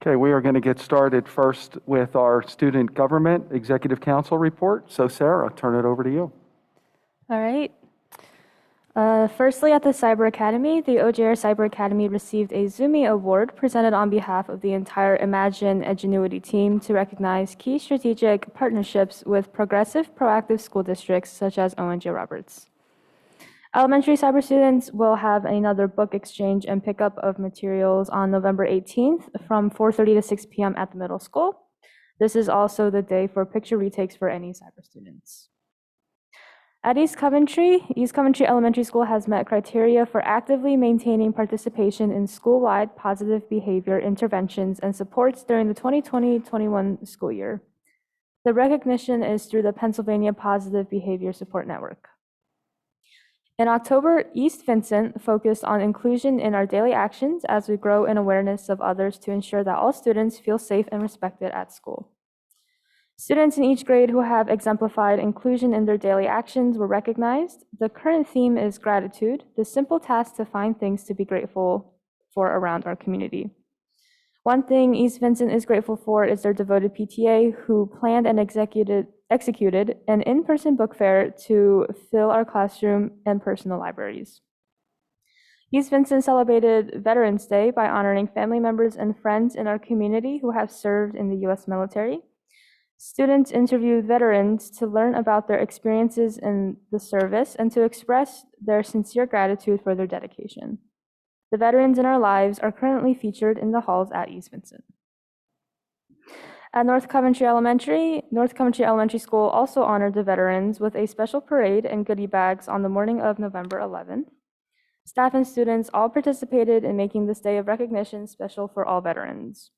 Okay, we are going to get started first with our Student Government Executive Council report. So Sarah, I'll turn it over to you. All right. Firstly, at the Cyber Academy, the OJR Cyber Academy received a Zoomie Award presented on behalf of the entire Imagine Edgenuity team to recognize key strategic partnerships with progressive, proactive school districts such as ONJ Roberts. Elementary cyber students will have another book exchange and pickup of materials on November 18th from 4:30 to 6 p.m. at the middle school. This is also the day for picture retakes for any cyber students. At East Coventry Elementary School has met criteria for actively maintaining participation in school-wide positive behavior interventions and supports during the 2020-21 school year. The recognition is through the Pennsylvania Positive Behavior Support Network. In October, East Vincent focused on inclusion in our daily actions as we grow in awareness of others to ensure that all students feel safe and respected at school. Students in each grade who have exemplified inclusion in their daily actions were recognized. The current theme is gratitude, the simple task to find things to be grateful for around our community. One thing East Vincent is grateful for is their devoted PTA who planned and executed an in-person book fair to fill our classroom and personal libraries. East Vincent celebrated Veterans Day by honoring family members and friends in our community who have served in the U.S. military. Students interviewed veterans to learn about their experiences in the service and to express their sincere gratitude for their dedication. The veterans in our lives are currently featured in the halls at East Vincent. At North Coventry Elementary School also honored the veterans with a special parade and goodie bags on the morning of November 11th. Staff and students all participated in making this day of recognition special for all veterans.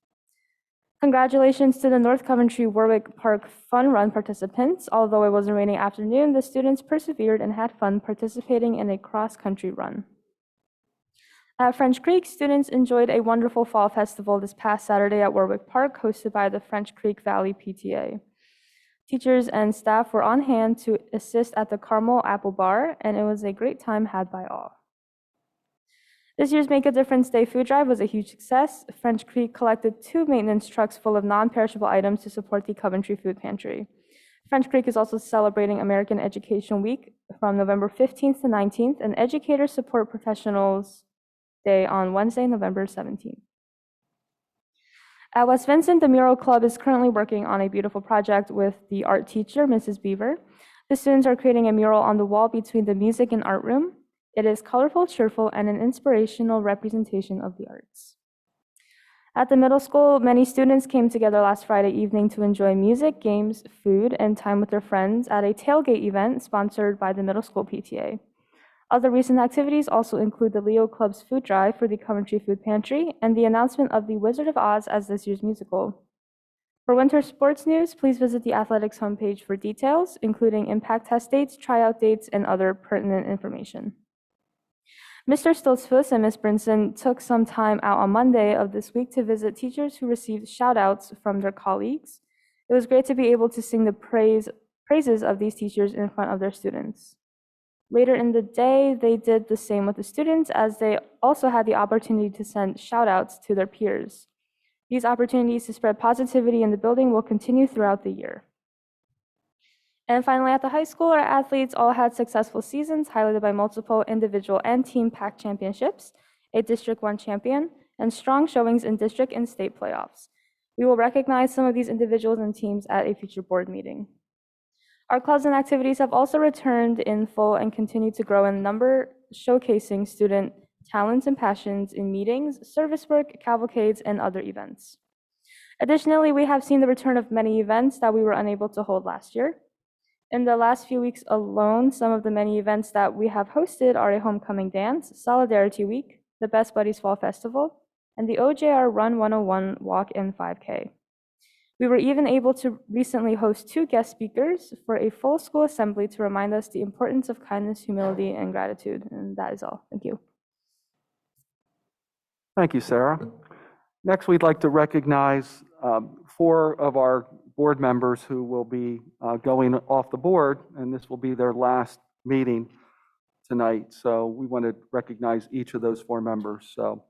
Congratulations to the North Coventry Warwick Park Fun Run participants. Although it was a rainy afternoon, the students persevered and had fun participating in a cross-country run. At French Creek, students enjoyed a wonderful fall festival this past Saturday at Warwick Park, hosted by the French Creek Valley PTA. Teachers and staff were on hand to assist at the Caramel Apple Bar, and it was a great time had by all. This year's Make a Difference Day food drive was a huge success. French Creek collected 2 maintenance trucks full of non-perishable items to support the Coventry Food Pantry. French Creek is also celebrating American Education Week from November 15th to 19th, and Educators Support Professionals Day on Wednesday, November 17th. At West Vincent, the Mural Club is currently working on a beautiful project with the art teacher, Mrs. Beaver. The students are creating a mural on the wall between the music and art room. It is colorful, cheerful, and an inspirational representation of the arts. At the middle school, many students came together last Friday evening to enjoy music, games, food, and time with their friends at a tailgate event sponsored by the middle school PTA. Other recent activities also include the Leo Club's food drive for the Coventry Food Pantry and the announcement of The Wizard of Oz as this year's musical. For winter sports news, please visit the athletics homepage for details, including impact test dates, tryout dates, and other pertinent information. Mr. Stoltzfus and Ms. Brinson took some time out on Monday of this week to visit teachers who received shout-outs from their colleagues. It was great to be able to sing the praises of these teachers in front of their students. Later in the day, they did the same with the students as they also had the opportunity to send shout-outs to their peers. These opportunities to spread positivity in the building will continue throughout the year. And finally, at the high school, our athletes all had successful seasons highlighted by multiple individual and team pack championships, a District 1 champion, and strong showings in district and state playoffs. We will recognize some of these individuals and teams at a future board meeting. Our clubs and activities have also returned in full and continue to grow in number, showcasing student talents and passions in meetings, service work, cavalcades, and other events. Additionally, we have seen the return of many events that we were unable to hold last year. In the last few weeks alone, some of the many events that we have hosted are a homecoming dance, Solidarity Week, the Best Buddies Fall Festival, and the OJR Run 101 Walk in 5K. We were even able to recently host 2 guest speakers for a full school assembly to remind us the importance of kindness, humility, and gratitude. And that is all. Thank you. Thank you, Sarah. Next, we'd like to recognize 4 of our board members who will be going off the board, and this will be their last meeting tonight. So we want to recognize each of those 4 members. So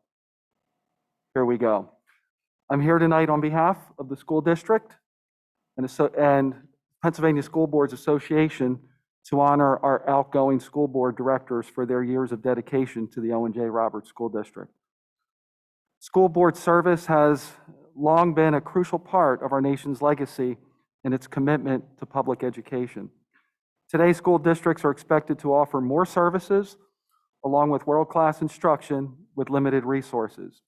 here we go. I'm here tonight on behalf of the school district and Pennsylvania School Boards Association to honor our outgoing school board directors for their years of dedication to the Owen J. Roberts School District. School board service has long been a crucial part of our nation's legacy and its commitment to public education. Today, school districts are expected to offer more services along with world-class instruction with limited resources.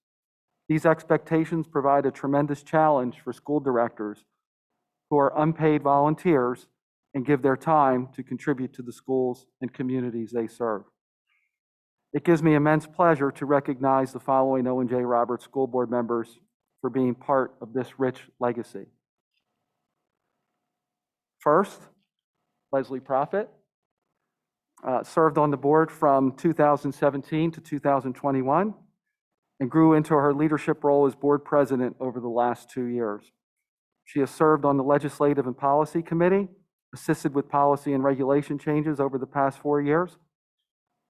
These expectations provide a tremendous challenge for school directors who are unpaid volunteers and give their time to contribute to the schools and communities they serve. It gives me immense pleasure to recognize the following Owen J. Roberts School Board members for being part of this rich legacy. First, Leslie Profit served on the board from 2017 to 2021 and grew into her leadership role as board president over the last 2 years. She has served on the Legislative and Policy Committee, assisted with policy and regulation changes over the past 4 years.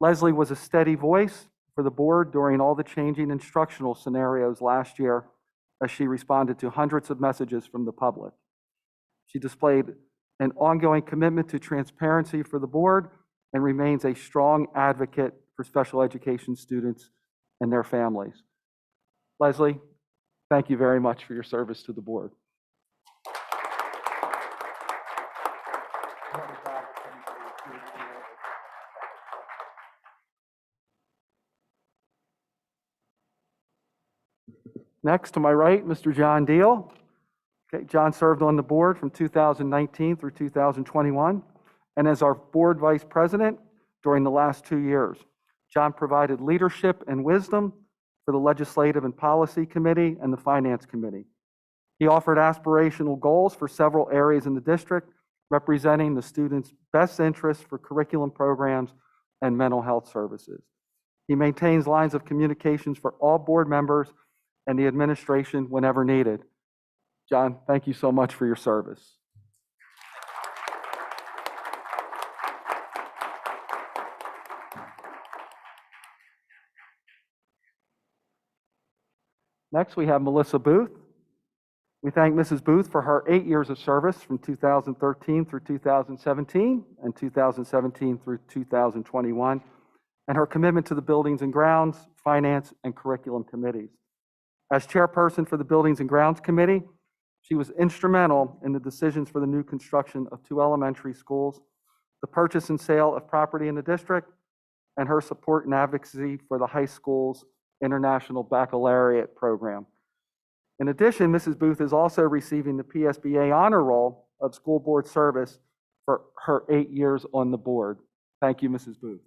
Leslie was a steady voice for the board during all the changing instructional scenarios last year as she responded to hundreds of messages from the public. She displayed an ongoing commitment to transparency for the board and remains a strong advocate for special education students and their families. Leslie, thank you very much for your service to the board. Next, to my right, Mr. John Deal. Okay, John served on the board from 2019 through 2021, and as our board vice president during the last 2 years. John provided leadership and wisdom for the Legislative and Policy Committee and the Finance Committee. He offered aspirational goals for several areas in the district, representing the students' best interests for curriculum programs and mental health services. He maintains lines of communications for all board members and the administration whenever needed. John, thank you so much for your service. Next, we have Melissa Booth. We thank Mrs. Booth for her 8 years of service from 2013 through 2017 and 2017 through 2021, and her commitment to the Buildings and Grounds, Finance, and Curriculum Committees. As chairperson for the Buildings and Grounds Committee, she was instrumental in the decisions for the new construction of 2 elementary schools, the purchase and sale of property in the district, and her support and advocacy for the high school's International Baccalaureate program. In addition, Mrs. Booth is also receiving the PSBA Honor Roll of School Board Service for her 8 years on the board. Thank you, Mrs. Booth.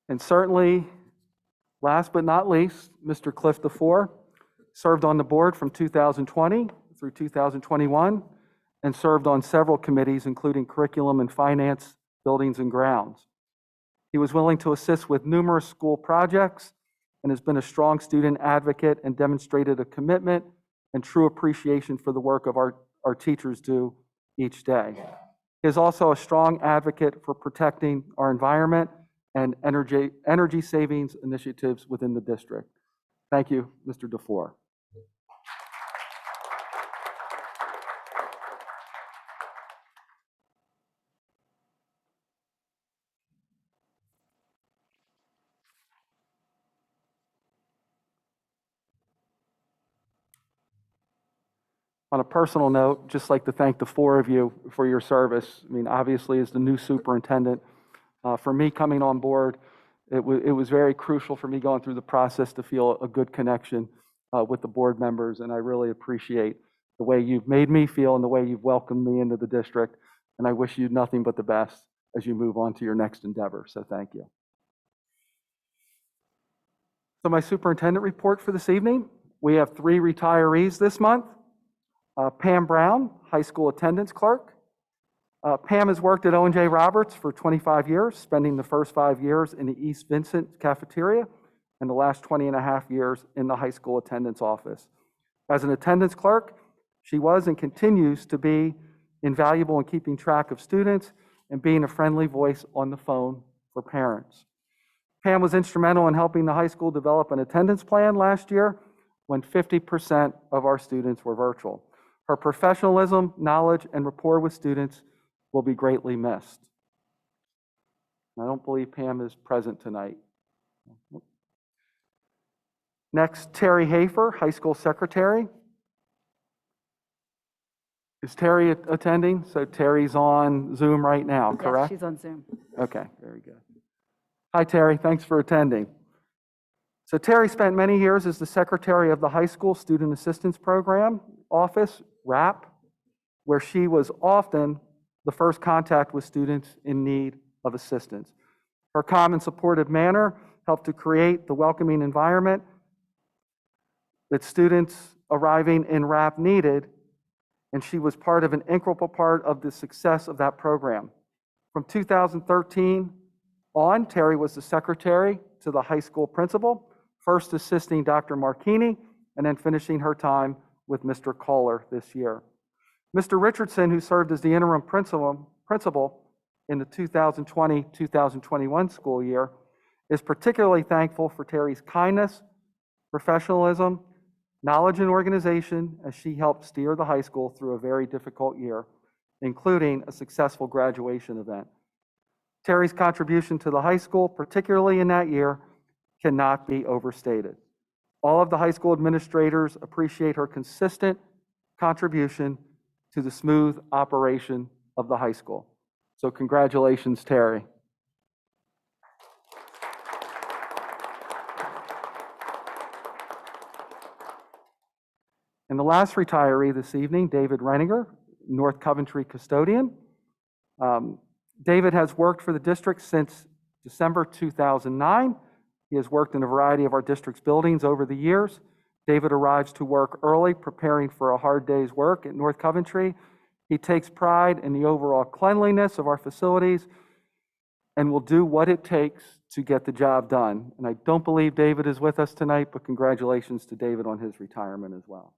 And certainly, last but not least, Mr. Cliff Dufour served on the board from 2020 through 2021 and served on several committees, including Curriculum and Finance, Buildings and Grounds. He was willing to assist with numerous school projects and has been a strong student advocate and demonstrated a commitment and true appreciation for the work of our teachers do each day. He is also a strong advocate for protecting our environment and energy savings initiatives within the district. Thank you, Mr. Dufour. On a personal note, just like to thank the 4 of you for your service. I mean, obviously, as the new superintendent, for me coming on board, it was very crucial for me going through the process to feel a good connection with the board members, and I really appreciate the way you've made me feel and the way you've welcomed me into the district, and I wish you nothing but the best as you move on to your next endeavor, so thank you. So my superintendent report for this evening, we have 3 retirees this month. Pam Brown, high school attendance clerk. Pam has worked at Owen J. Roberts for 25 years, spending the first 5 years in the East Vincent cafeteria and the last 20 and a half years in the high school attendance office. As an attendance clerk, she was and continues to be invaluable in keeping track of students and being a friendly voice on the phone for parents. Pam was instrumental in helping the high school develop an attendance plan last year when 50% of our students were virtual. Her professionalism, knowledge, and rapport with students will be greatly missed. I don't believe Pam is present tonight. Next, Terry Hafer, high school secretary. Is Terry attending? So Terry's on Zoom right now, correct? Yes, she's on Zoom. Okay, very good. Hi, Terry. Thanks for attending. So Terry spent many years as the secretary of the high school Student Assistance Program office, RAP, where she was often the first contact with students in need of assistance. Her calm and supportive manner helped to create the welcoming environment that students arriving in RAP needed, and she was part of an integral part of the success of that program. From 2013 on, Terry was the secretary to the high school principal, first assisting Dr. Marchini, and then finishing her time with Mr. Kohler this year. Mr. Richardson, who served as the interim principal in the 2020-2021 school year, is particularly thankful for Terry's kindness, professionalism, knowledge, and organization as she helped steer the high school through a very difficult year, including a successful graduation event. Terry's contribution to the high school, particularly in that year, cannot be overstated. All of the high school administrators appreciate her consistent contribution to the smooth operation of the high school. So congratulations, Terry. And the last retiree this evening, David Renninger, North Coventry custodian. David has worked for the district since December 2009. He has worked in a variety of our district's buildings over the years. David arrives to work early, preparing for a hard day's work at North Coventry. He takes pride in the overall cleanliness of our facilities and will do what it takes to get the job done. And I don't believe David is with us tonight, but congratulations to David on his retirement as well.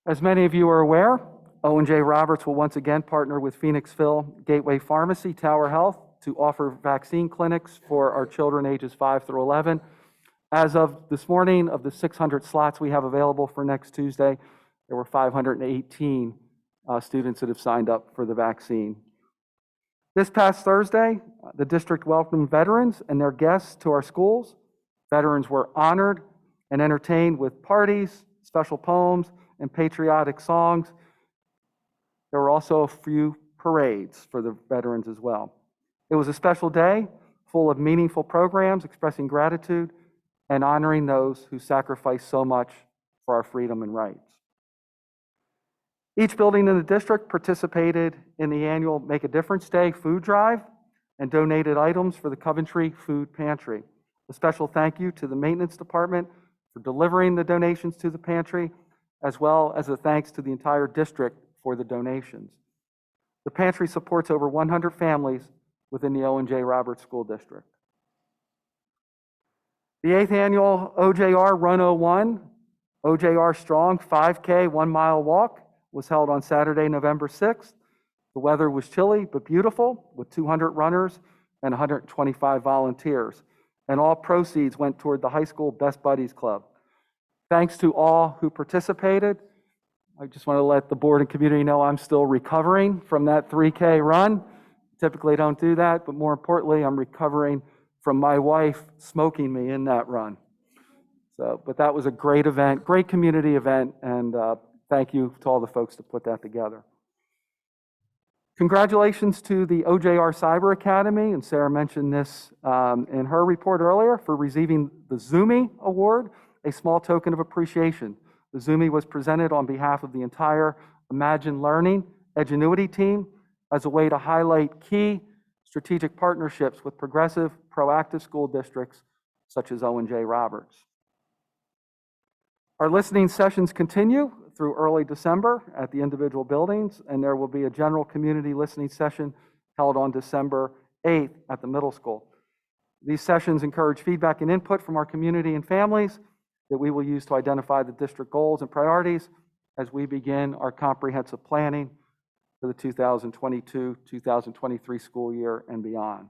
As many of you are aware, O&J Roberts will once again partner with Phoenixville Gateway Pharmacy Tower Health to offer vaccine clinics for our children ages 5 through 11. As of this morning, of the 600 slots we have available for next Tuesday, there were 518 students that have signed up for the vaccine. This past Thursday, the district welcomed veterans and their guests to our schools. Veterans were honored and entertained with parties, special poems, and patriotic songs. There were also a few parades for the veterans as well. It was a special day full of meaningful programs expressing gratitude and honoring those who sacrificed so much for our freedom and rights. Each building in the district participated in the annual Make a Difference Day food drive and donated items for the Coventry Food Pantry. A special thank you to the maintenance department for delivering the donations to the pantry, as well as a thanks to the entire district for the donations. The pantry supports over 100 families within the O&J Roberts School District. The 8th annual OJR Run 01, OJR Strong 5K 1-mile walk was held on Saturday, November 6th. The weather was chilly but beautiful, with 200 runners and 125 volunteers, and all proceeds went toward the high school Best Buddies Club. Thanks to all who participated. I just want to let the board and community know I'm still recovering from that 3K run. Typically don't do that, but more importantly, I'm recovering from my wife smoking me in that run. But that was a great event, great community event, and thank you to all the folks that put that together. Congratulations to the OJR Cyber Academy, and Sarah mentioned this in her report earlier, for receiving the Zoomie Award, a small token of appreciation. The Zoomie was presented on behalf of the entire Imagine Learning Edgenuity team as a way to highlight key strategic partnerships with progressive, proactive school districts such as O&J Roberts. Our listening sessions continue through early December at the individual buildings, and there will be a general community listening session held on December 8th at the middle school. These sessions encourage feedback and input from our community and families that we will use to identify the district goals and priorities as we begin our comprehensive planning for the 2022-2023 school year and beyond.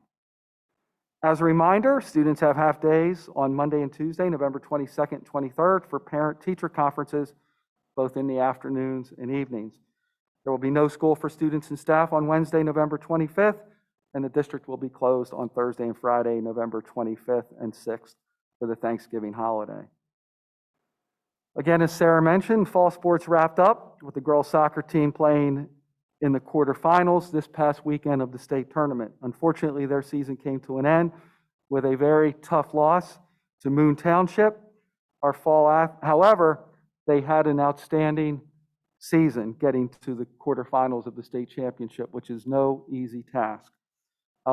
As a reminder, students have half days on Monday and Tuesday, November 22nd and 23rd, for parent-teacher conferences, both in the afternoons and evenings. There will be no school for students and staff on Wednesday, November 25th, and the district will be closed on Thursday and Friday, November 25th and 6th for the Thanksgiving holiday. Again, as Sarah mentioned, fall sports wrapped up with the girls soccer team playing in the quarterfinals this past weekend of the state tournament. Unfortunately, their season came to an end with a very tough loss to Moon Township. However, they had an outstanding season getting to the quarterfinals of the state championship, which is no easy task.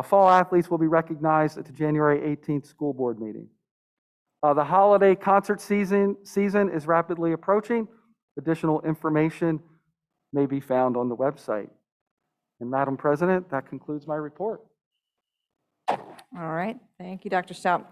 Fall athletes will be recognized at the January 18th school board meeting. The holiday concert season is rapidly approaching. Additional information may be found on the website. And Madam President, that concludes my report. All right, thank you, Dr. Stout.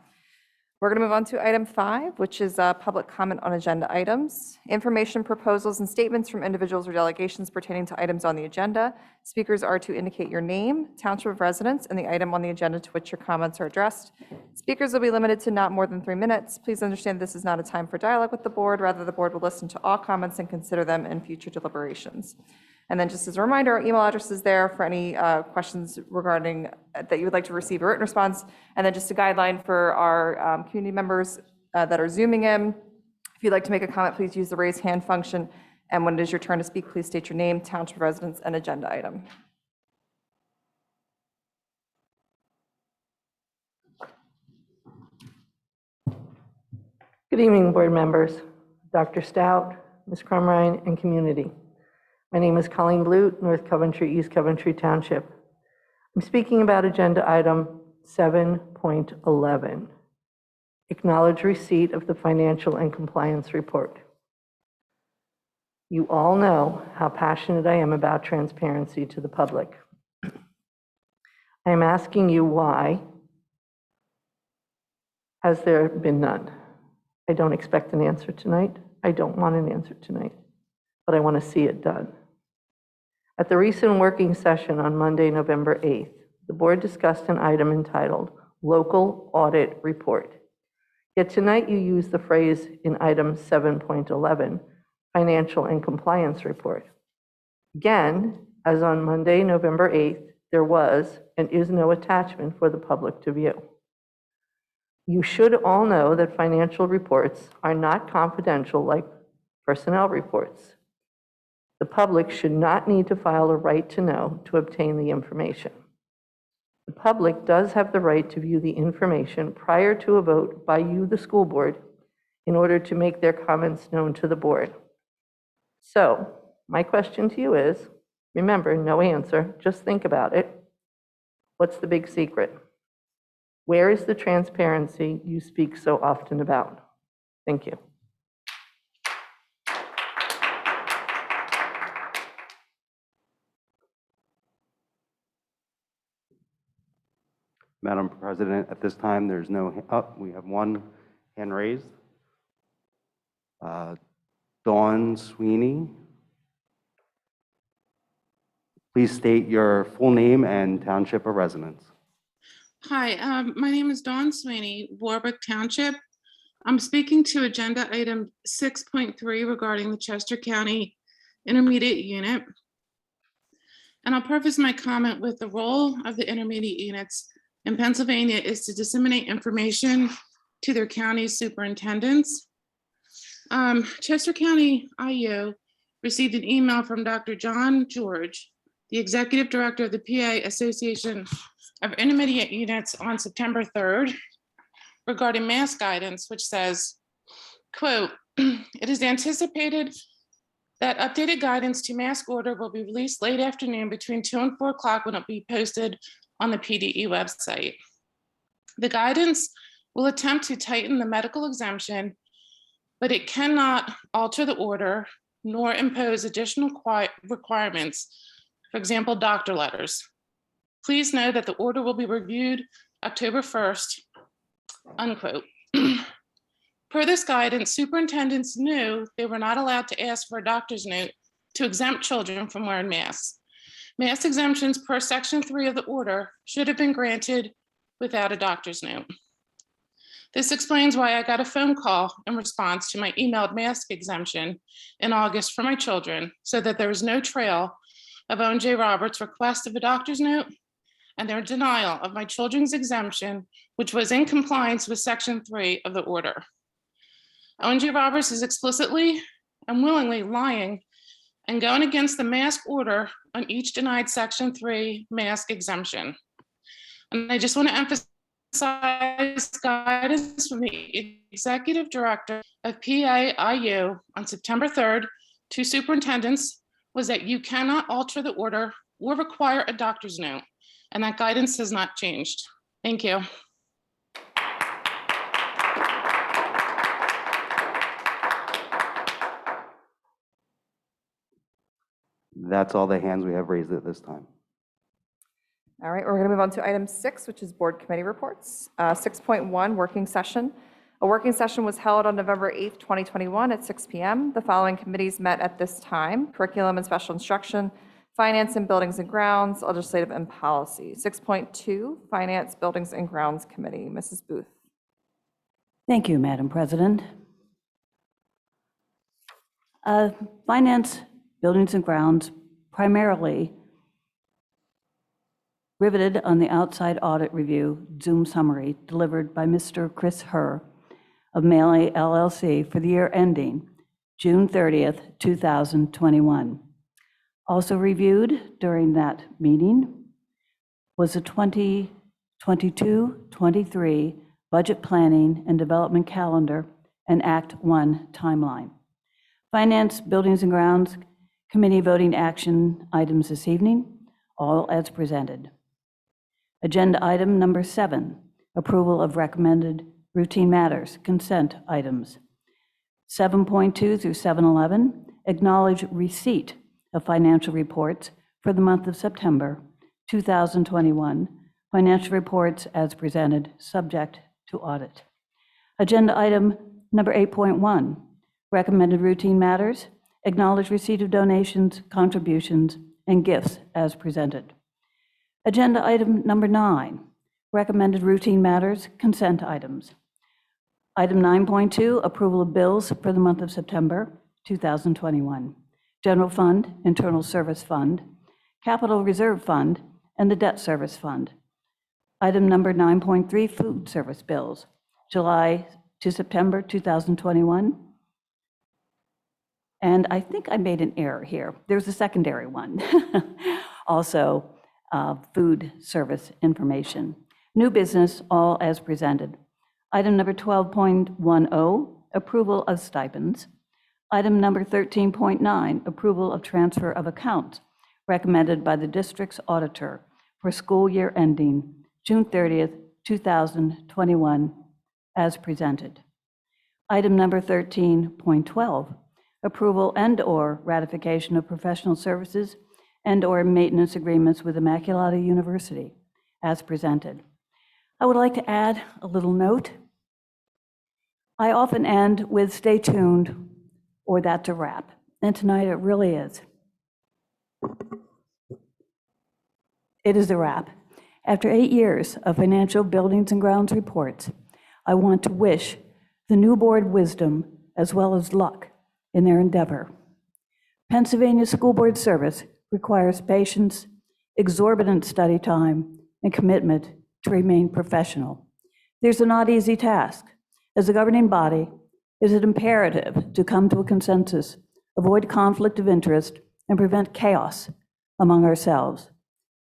We're going to move on to item 5, which is public comment on agenda items. Information, proposals, and statements from individuals or delegations pertaining to items on the agenda. Speakers are to indicate your name, township of residence, and the item on the agenda to which your comments are addressed. Speakers will be limited to not more than 3 minutes. Please understand this is not a time for dialogue with the board. Rather, the board will listen to all comments and consider them in future deliberations. And then just as a reminder, our email address is there for any questions regarding that you would like to receive a written response. And then just a guideline for our community members that are Zooming in. If you'd like to make a comment, please use the raise hand function. And when it is your turn to speak, please state your name, township residence, and agenda item. Good evening, board members, Dr. Stout, Ms. Crumrine, and community. My name is Colleen Blue, North Coventry, East Coventry Township. I'm speaking about agenda item 7.11, acknowledge receipt of the financial and compliance report. You all know how passionate I am about transparency to the public. I am asking you why has there been none? I don't expect an answer tonight. I don't want an answer tonight, but I want to see it done. At the recent working session on Monday, November 8th, the board discussed an item entitled Local Audit Report. Yet tonight you use the phrase in item 7.11, Financial and Compliance Report. Again, as on Monday, November 8th, there was and is no attachment for the public to view. You should all know that financial reports are not confidential like personnel reports. The public should not need to file a right to know to obtain the information. The public does have the right to view the information prior to a vote by you, the school board, in order to make their comments known to the board. So, my question to you is, remember, no answer, just think about it. What's the big secret? Where is the transparency you speak so often about? Thank you. Madam President, at this time, there's no, we have one hand raised. Dawn Sweeney. Please state your full name and township of residence. Hi, my name is Dawn Sweeney, Warwick Township. I'm speaking to agenda item 6.3 regarding the Chester County Intermediate Unit. And I'll preface my comment with the role of the intermediate units in Pennsylvania is to disseminate information to their county superintendents. Chester County IU received an email from Dr. John George, the executive director of the PA Association of Intermediate Units, on September 3rd regarding mask guidance, which says, quote, "It is anticipated that updated guidance to mask order will be released late afternoon between 2 and 4 o'clock when it will be posted on the PDE website. The guidance will attempt to tighten the medical exemption, but it cannot alter the order nor impose additional requirements, for example, doctor letters. Please know that the order will be reviewed October 1st, unquote. Per this guidance, superintendents knew they were not allowed to ask for a doctor's note to exempt children from wearing masks. Mask exemptions per Section 3 of the order should have been granted without a doctor's note. This explains why I got a phone call in response to my emailed mask exemption in August for my children, so that there was no trail of Owen J. Roberts' request of a doctor's note and their denial of my children's exemption, which was in compliance with Section 3 of the order. Owen J. Roberts is explicitly and willingly lying and going against the mask order on each denied Section 3 mask exemption. And I just want to emphasize guidance from the Executive Director of PAIU on September 3rd to superintendents was that you cannot alter the order or require a doctor's note, and that guidance has not changed. Thank you. That's all the hands we have raised at this time. All right, we're going to move on to item 6, which is board committee reports. 6.1, working session. A working session was held on November 8th, 2021 at 6 p.m. The following committees met at this time: curriculum and special instruction, finance and buildings and grounds, legislative and policy. 6.2, finance, buildings and grounds committee. Mrs. Booth. Thank you, Madam President. Finance, buildings and grounds, primarily riveted on the outside audit review Zoom summary delivered by Mr. Chris Herr of Maley LLC for the year ending June 30th, 2021. Also reviewed during that meeting was the 2022-23 budget planning and development calendar and Act 1 timeline. Finance, buildings and grounds committee voting action items this evening, all as presented. Agenda item number 7, approval of recommended routine matters, consent items. 7.2 through 7.11, acknowledge receipt of financial reports for the month of September 2021, financial reports as presented, subject to audit. Agenda item number 8.1, recommended routine matters, acknowledge receipt of donations, contributions, and gifts as presented. Agenda item number 9, recommended routine matters, consent items. Item 9.2, approval of bills for the month of September 2021. General Fund, Internal Service Fund, Capital Reserve Fund, and the Debt Service Fund. Item number 9.3, food service bills, July to September 2021. And I think I made an error here. There's a secondary one. Also, food service information. New business, all as presented. Item number 12.10, approval of stipends. Item number 13.9, approval of transfer of accounts recommended by the district's auditor for school year ending June 30th, 2021, as presented. Item number 13.12, approval and/or ratification of professional services and/or maintenance agreements with Immaculata University, as presented. I would like to add a little note. I often end with stay tuned or that's a wrap, and tonight it really is. It is a wrap. After 8 years of financial buildings and grounds reports, I want to wish the new board wisdom as well as luck in their endeavor. Pennsylvania School Board service requires patience, exorbitant study time, and commitment to remain professional. There's a not easy task. As a governing body, it is imperative to come to a consensus, avoid conflict of interest, and prevent chaos among ourselves,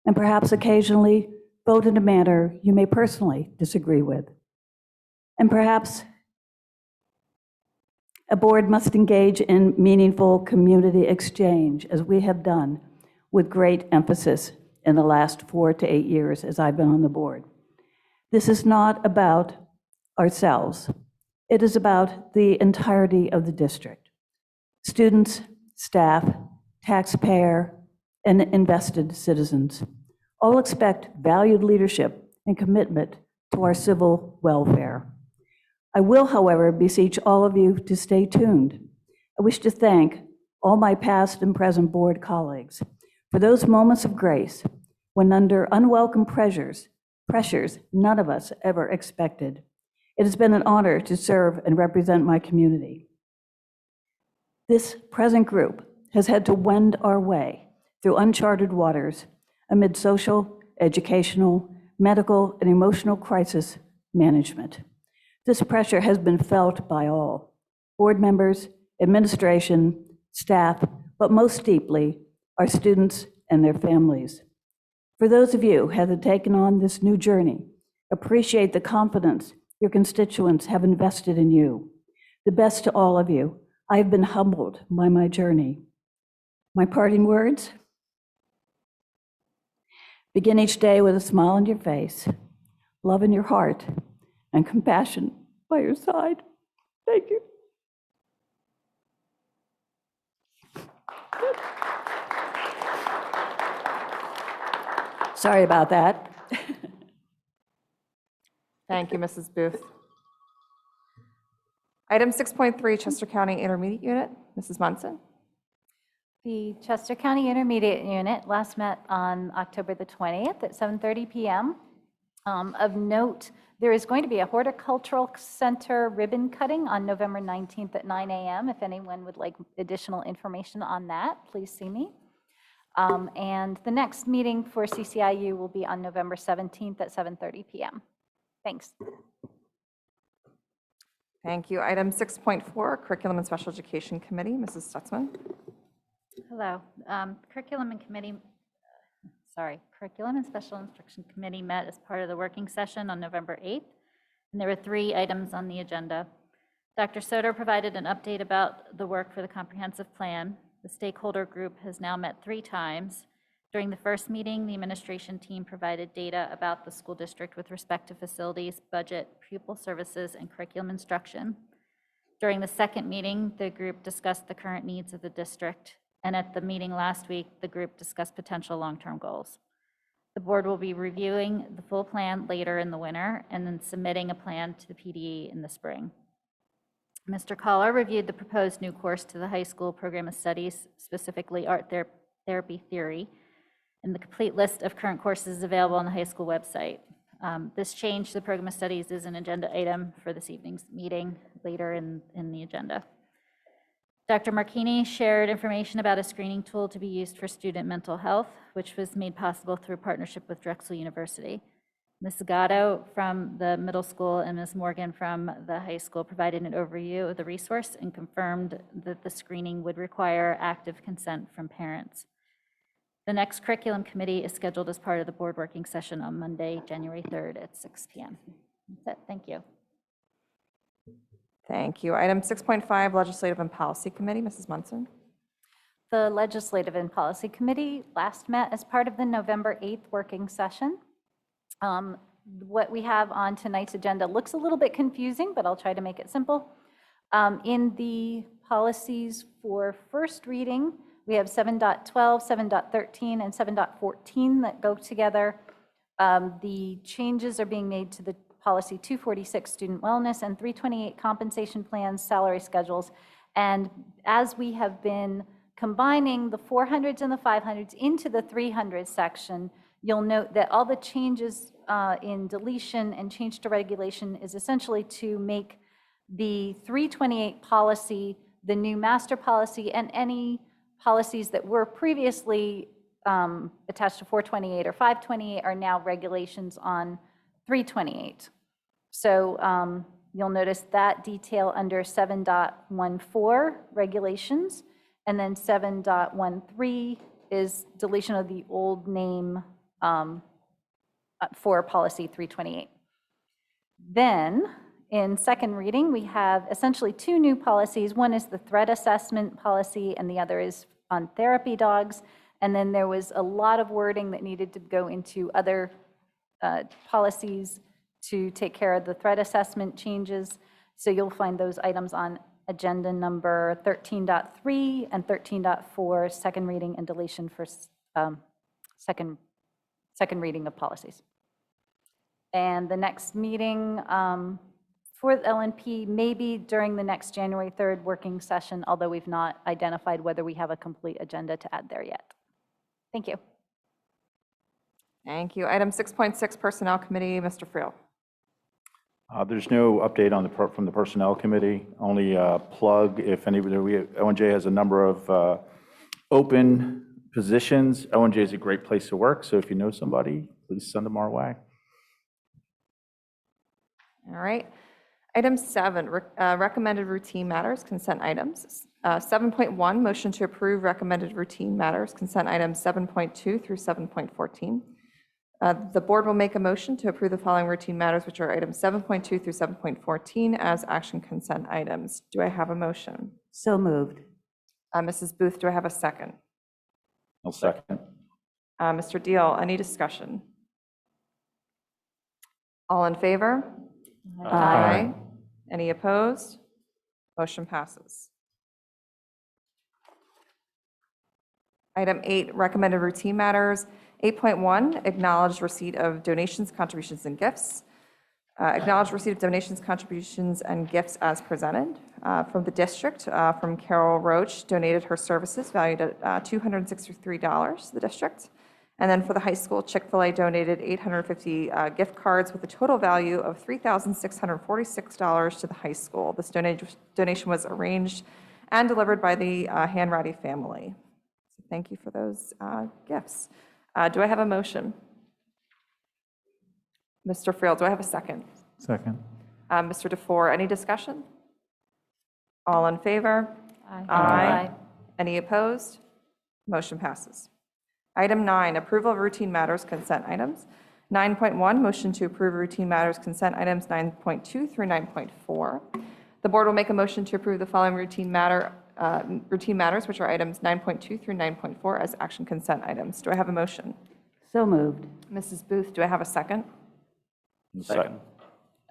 and perhaps occasionally vote in a manner you may personally disagree with. And perhaps a board must engage in meaningful community exchange, as we have done with great emphasis in the last 4 to 8 years as I've been on the board. This is not about ourselves. It is about the entirety of the district. Students, staff, taxpayer, and invested citizens, All expect valued leadership and commitment to our civil welfare. I will, however, beseech all of you to stay tuned. I wish to thank all my past and present board colleagues for those moments of grace when under unwelcome pressures none of us ever expected. It has been an honor to serve and represent my community. This present group has had to wend our way through uncharted waters amid social, educational, medical, and emotional crisis management. This pressure has been felt by all, board members, administration, staff, but most deeply, our students and their families. For those of you who have taken on this new journey, appreciate the confidence your constituents have invested in you. The best to all of you. I have been humbled by my journey. My parting words? Begin each day with a smile on your face, love in your heart, and compassion by your side. Thank you. Sorry about that. Thank you, Mrs. Booth. Item 6.3, Chester County Intermediate Unit, Mrs. Munson. The Chester County Intermediate Unit last met on October the 20th at 7:30 PM. Of note, there is going to be a horticultural center ribbon cutting on November 19th at 9 AM. If anyone would like additional information on that, please see me. And the next meeting for CCIU will be on November 17th at 7:30 PM. Thanks. Thank you. Item 6.4, Curriculum and Special Education Committee, Mrs. Stutzman. Hello. Curriculum and Special Instruction Committee met as part of the working session on November 8th, and there were 3 items on the agenda. Dr. Soter provided an update about the work for the comprehensive plan. The stakeholder group has now met 3 times. During the first meeting, the administration team provided data about the school district with respect to facilities, budget, pupil services, and curriculum instruction. During the second meeting, the group discussed the current needs of the district, and at the meeting last week, the group discussed potential long-term goals. The board will be reviewing the full plan later in the winter and then submitting a plan to the PDE in the spring. Mr. Collar reviewed the proposed new course to the high school program of studies, specifically art therapy theory, and the complete list of current courses is available on the high school website. This change to the program of studies is an agenda item for this evening's meeting later in the agenda. Dr. Marchini shared information about a screening tool to be used for student mental health, which was made possible through a partnership with Drexel University. Ms. Zagato from the middle school and Ms. Morgan from the high school provided an overview of the resource and confirmed that the screening would require active consent from parents. The next curriculum committee is scheduled as part of the board working session on Monday, January 3rd at 6 PM. That's it. Thank you. Thank you. Item 6.5, Legislative and Policy Committee, Mrs. Munson. The Legislative and Policy Committee last met as part of the November 8th working session. What we have on tonight's agenda looks a little bit confusing, but I'll try to make it simple. In the policies for first reading, we have 7.12, 7.13, and 7.14 that go together. The changes are being made to the policy 246, student wellness, and 328, compensation plans, salary schedules. And as we have been combining the 400s and the 500s into the 300 section, you'll note that all the changes in deletion and change to regulation is essentially to make the 328 policy the new master policy, and any policies that were previously attached to 428 or 528 are now regulations on 328. So you'll notice that detail under 7.14 regulations, and then 7.13 is deletion of the old name for policy 328. Then in second reading, we have essentially 2 new policies. One is the threat assessment policy, and the other is on therapy dogs. And then there was a lot of wording that needed to go into other policies to take care of the threat assessment changes. So you'll find those items on agenda number 13.3 and 13.4, second reading and deletion for second second reading of policies. And the next meeting for the LNP may be during the next January 3rd working session, although we've not identified whether we have a complete agenda to add there yet. Thank you. Thank you. Item 6.6, Personnel Committee, Mr. Friel. There's no update on from the Personnel Committee, only plug if anybody, ONJ has a number of open positions. ONJ is a great place to work, so if you know somebody, please send them our way. All right. Item 7, recommended routine matters, consent items. 7.1, motion to approve recommended routine matters, consent items 7.2 through 7.14. The board will make a motion to approve the following routine matters, which are items 7.2 through 7.14 as action consent items. Do I have a motion? So moved. Mrs. Booth, do I have a second? I'll second. Mr. Deal, any discussion? All in favor? Aye. Any opposed? Motion passes. Item 8, recommended routine matters. 8.1, acknowledged receipt of donations, contributions, and gifts. Acknowledged receipt of donations, contributions, and gifts as presented from the district. From Carol Roach, donated her services valued at $263 to the district. And then for the high school, Chick-fil-A donated 850 gift cards with a total value of $3,646 to the high school. This donation was arranged and delivered by the Hanratty family. So thank you for those gifts. Do I have a motion? Mr. Friel, do I have a second? Second. Mr. Dufour, any discussion? All in favor? Aye. Any opposed? Motion passes. Item 9, approval of routine matters, consent items. 9.1, motion to approve routine matters, consent items 9.2 through 9.4. The board will make a motion to approve the following routine matters, which are items 9.2 through 9.4 as action consent items. Do I have a motion? So moved. Mrs. Booth, do I have a second? Second.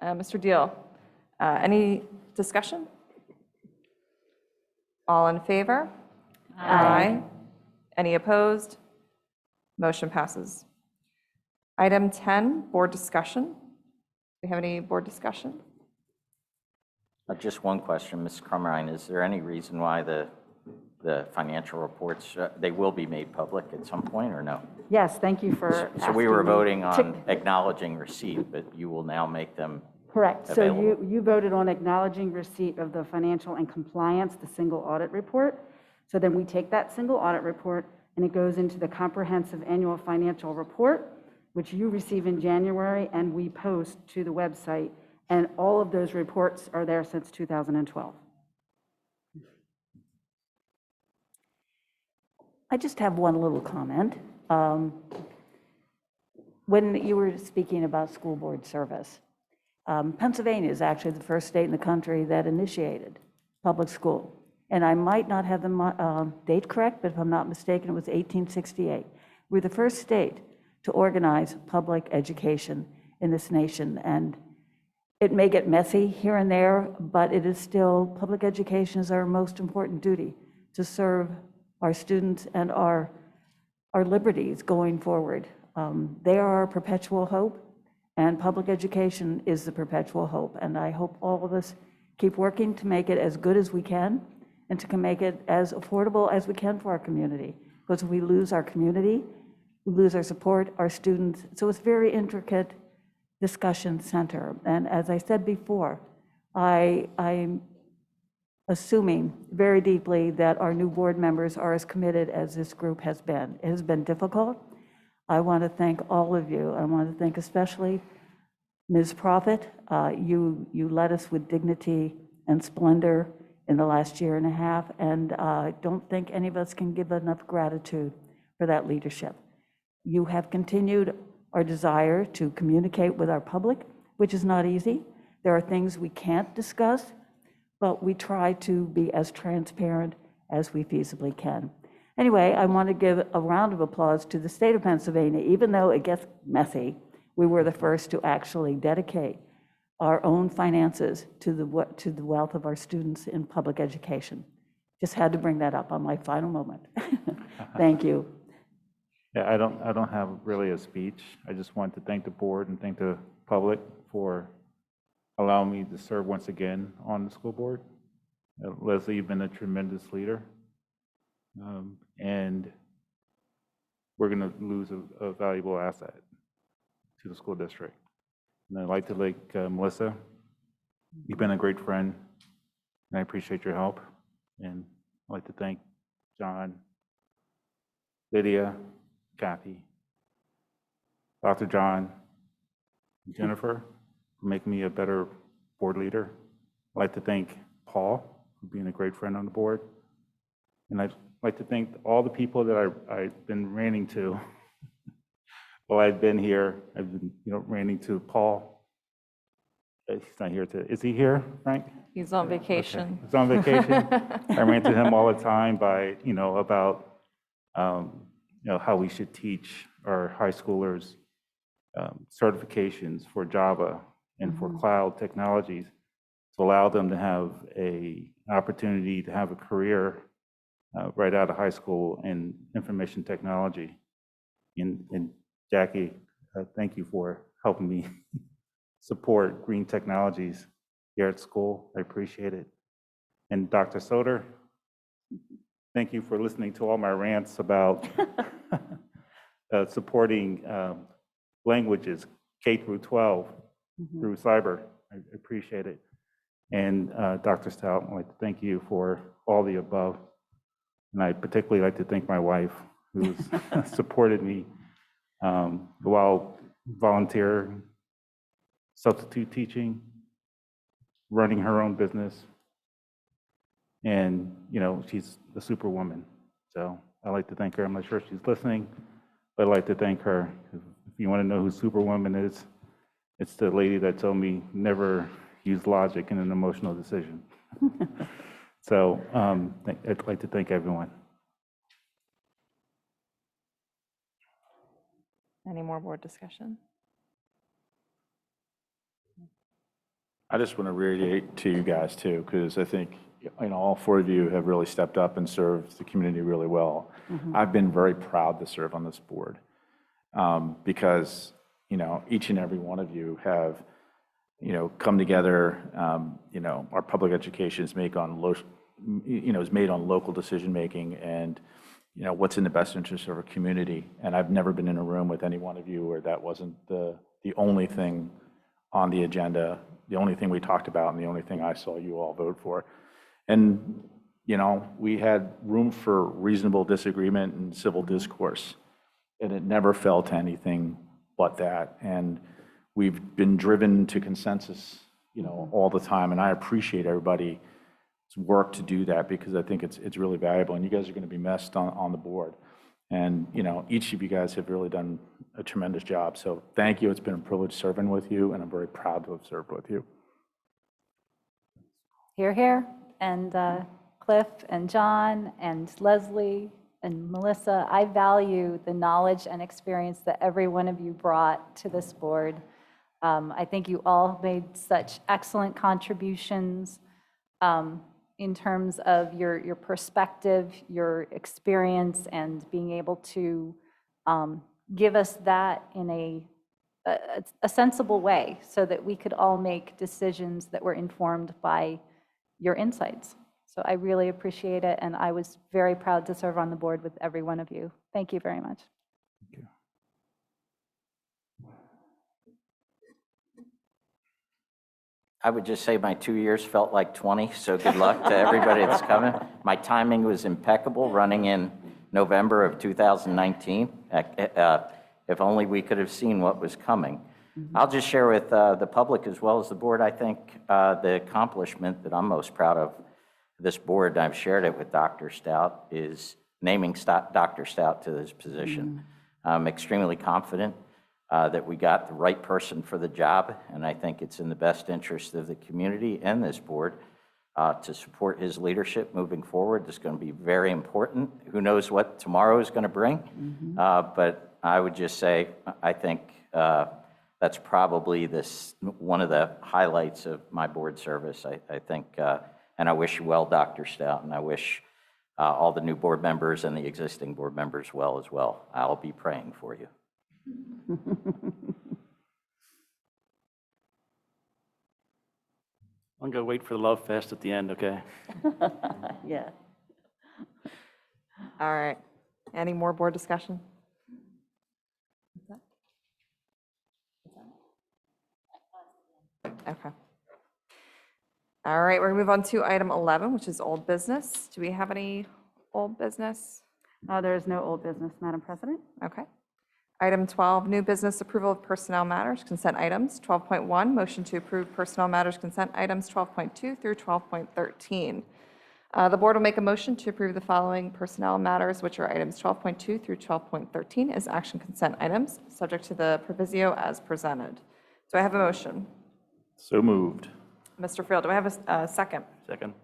Mr. Deal, any discussion? All in favor? Aye. Any opposed? Motion passes. Item 10, board discussion. Do we have any board discussion? Just one question, Ms. Crumrine. Is there any reason why the financial reports, they will be made public at some point or no? Yes, thank you for So we were asking me. voting on acknowledging receipt, but you will now make them Correct. So available. you voted on acknowledging receipt of the financial and compliance, the single audit report. So then we take that single audit report and it goes into the comprehensive annual financial report, which you receive in January and we post to the website. And all of those reports are there since 2012. I just have one little comment. When you were speaking about school board service, Pennsylvania is actually the first state in the country that initiated public school. And I might not have the date correct, but if I'm not mistaken, it was 1868. We're the first state to organize public education in this nation. And it may get messy here and there, but it is still, public education is our most important duty to serve our students and our liberties going forward. They are our perpetual hope, and public education is the perpetual hope. And I hope all of us keep working to make it as good as we can and to make it as affordable as we can for our community. Because if we lose our community, we lose our support, our students. So it's a very intricate discussion center. And as I said before, I'm assuming very deeply that our new board members are as committed as this group has been. It has been difficult. I want to thank all of you. I want to thank especially Ms. Prophet. You led us with dignity and splendor in the last year and a half, and I don't think any of us can give enough gratitude for that leadership. You have continued our desire to communicate with our public, which is not easy. There are things we can't discuss, but we try to be as transparent as we feasibly can. Anyway, I want to give a round of applause to the state of Pennsylvania. Even though it gets messy, we were the first to actually dedicate our own finances to the wealth of our students in public education. Just had to bring that up on my final moment. Thank you. Yeah, I don't have really a speech. I just want to thank the board and thank the public for allowing me to serve once again on the school board. Leslie, you've been a tremendous leader. And we're going to lose a valuable asset to the school district. And I'd like to thank Melissa. You've been a great friend, and I appreciate your help. And I'd like to thank John, Lydia, Kathy, Dr. John, and Jennifer for making me a better board leader. I'd like to thank Paul for being a great friend on the board. And I'd like to thank all the people that I've been ranting to while I've been here. I've been, ranting to Paul. He's not here is he here, Frank? He's on vacation. Okay. He's on vacation. I rant to him all the time by, about, how we should teach our high schoolers certifications for Java and for cloud technologies to allow them to have an opportunity to have a career right out of high school in information technology. And Jackie, thank you for helping me support green technologies here at school. I appreciate it. And Dr. Soder, thank you for listening to all my rants about supporting languages K through 12 through cyber. I appreciate it. And Dr. Stout, I'd like to thank you for all the above. And I particularly like to thank my wife, who's supported me while volunteering, substitute teaching, running her own business. And, she's a superwoman. So I'd like to thank her. I'm not sure if she's listening, but I'd like to thank her. If you want to know who Superwoman is, it's the lady that told me never use logic in an emotional decision. So I'd like to thank everyone. Any more board discussion? I just want to reiterate to you guys too, because I think all four of you have really stepped up and served the community really well. I've been very proud to serve on this board because each and every one of you have come together. Our public education is made on local decision making and what's in the best interest of our community. And I've never been in a room with any one of you where that wasn't the only thing on the agenda, the only thing we talked about, and the only thing I saw you all vote for. And, we had room for reasonable disagreement and civil discourse, and it never fell to anything but that. And we've been driven to consensus, all the time, and I appreciate everybody's work to do that because I think it's really valuable, and you guys are going to be missed on the board. And, each of you guys have really done a tremendous job. So thank you. It's been a privilege serving with you, and I'm very proud to have served with you. Hear, hear. And Cliff and John and Leslie and Melissa, I value the knowledge and experience that every one of you brought to this board. I think you all made such excellent contributions in terms of your perspective, your experience, and being able to give us that in a sensible way so that we could all make decisions that were informed by your insights. So I really appreciate it, and I was very proud to serve on the board with every one of you. Thank you very much. Thank you. I would just say my 2 years felt like 20, so good luck to everybody that's coming. My timing was impeccable, running in November of 2019. If only we could have seen what was coming. I'll just share with the public as well as the board, I think the accomplishment that I'm most proud of this board, I've shared it with Dr. Stout, is naming Dr. Stout to this position. I'm extremely confident that we got the right person for the job, and I think it's in the best interest of the community and this board to support his leadership moving forward. It's going to be very important. Who knows what tomorrow is going to bring, but I would just say I think that's probably one of the highlights of my board service. I think, and I wish you well, Dr. Stout, and I wish all the new board members and the existing board members well as well. I'll be praying for you. I'm gonna wait for the love fest at the end, okay? Yeah. All right. Any more board discussion? Okay. All right, we're gonna move on to item 11, which is old business. Do we have any old business? There is no old business, Madam President. Okay. Item 12, new business approval of personnel matters, consent items. 12.1, motion to approve personnel matters consent items 12.2 through 12.13. The board will make a motion to approve the following personnel matters, which are items 12.2 through 12.13 as action consent items, subject to the proviso as presented. Do I have a motion? So moved. Mr. Friel, do I have a second? Second.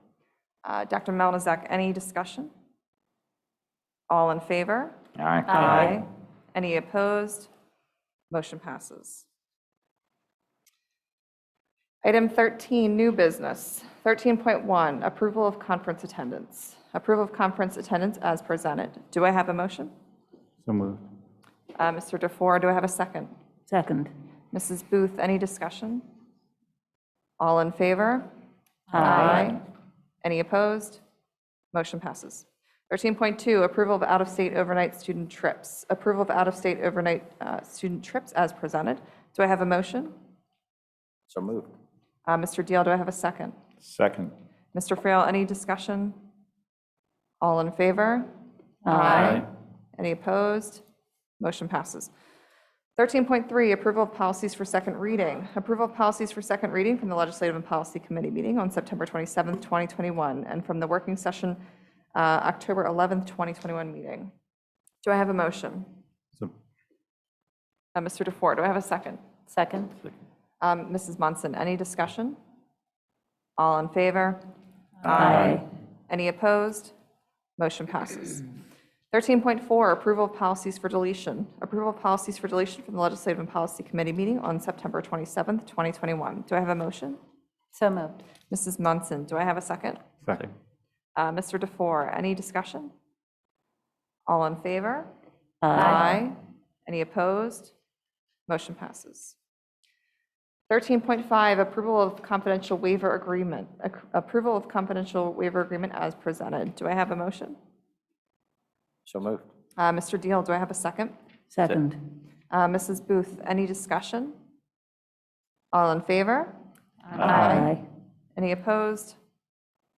Dr. Melnizak, any discussion? All in favor? Aye. Aye. Any opposed? Motion passes. Item 13, new business. 13.1, approval of conference attendance. Approval of conference attendance as presented. Do I have a motion? So moved. Mr. Dufour, do I have a second? Second. Mrs. Booth, any discussion? All in favor? Aye. Any opposed? Motion passes. 13.2, approval of out-of-state overnight student trips. Approval of out-of-state overnight student trips as presented. Do I have a motion? So moved. Mr. Deal, do I have a second? Second. Mr. Frail, any discussion? All in favor? Aye. Any opposed? Motion passes. 13.3, approval of policies for second reading. Approval of policies for second reading from the Legislative and Policy Committee meeting on September 27th, 2021, and from the working session October 11th, 2021 meeting. Do I have a motion? So, Mr. Dufour, do I have a second? Second? Mrs. Munson, any discussion? All in favor? Aye. Any opposed? Motion passes. 13.4, approval of policies for deletion. Approval of policies for deletion from the Legislative and Policy Committee meeting on September 27th, 2021. Do I have a motion? So moved. Mrs. Munson, do I have a second? second. Mr. Dufour, any discussion? All in favor? Aye. Any opposed? Motion passes. 13.5, approval of confidential waiver agreement. Approval of confidential waiver agreement as presented. Do I have a motion? So moved. Mr. Deal, do I have a second? Second. Mrs. Booth, any discussion? All in favor? Aye. Any opposed?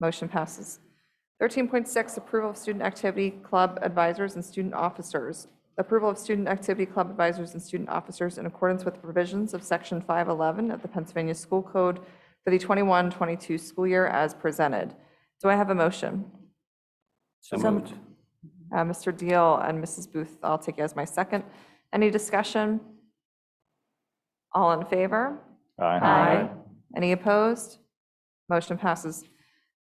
Motion passes. 13.6, approval of student activity club advisors and student officers. Approval of student activity club advisors and student officers in accordance with the provisions of Section 511 of the Pennsylvania School Code for the 21-22 school year as presented. Do I have a motion? So moved. Mr. Deal and Mrs. Booth, I'll take it as my second. Any discussion? All in favor? Aye. Any opposed? Motion passes.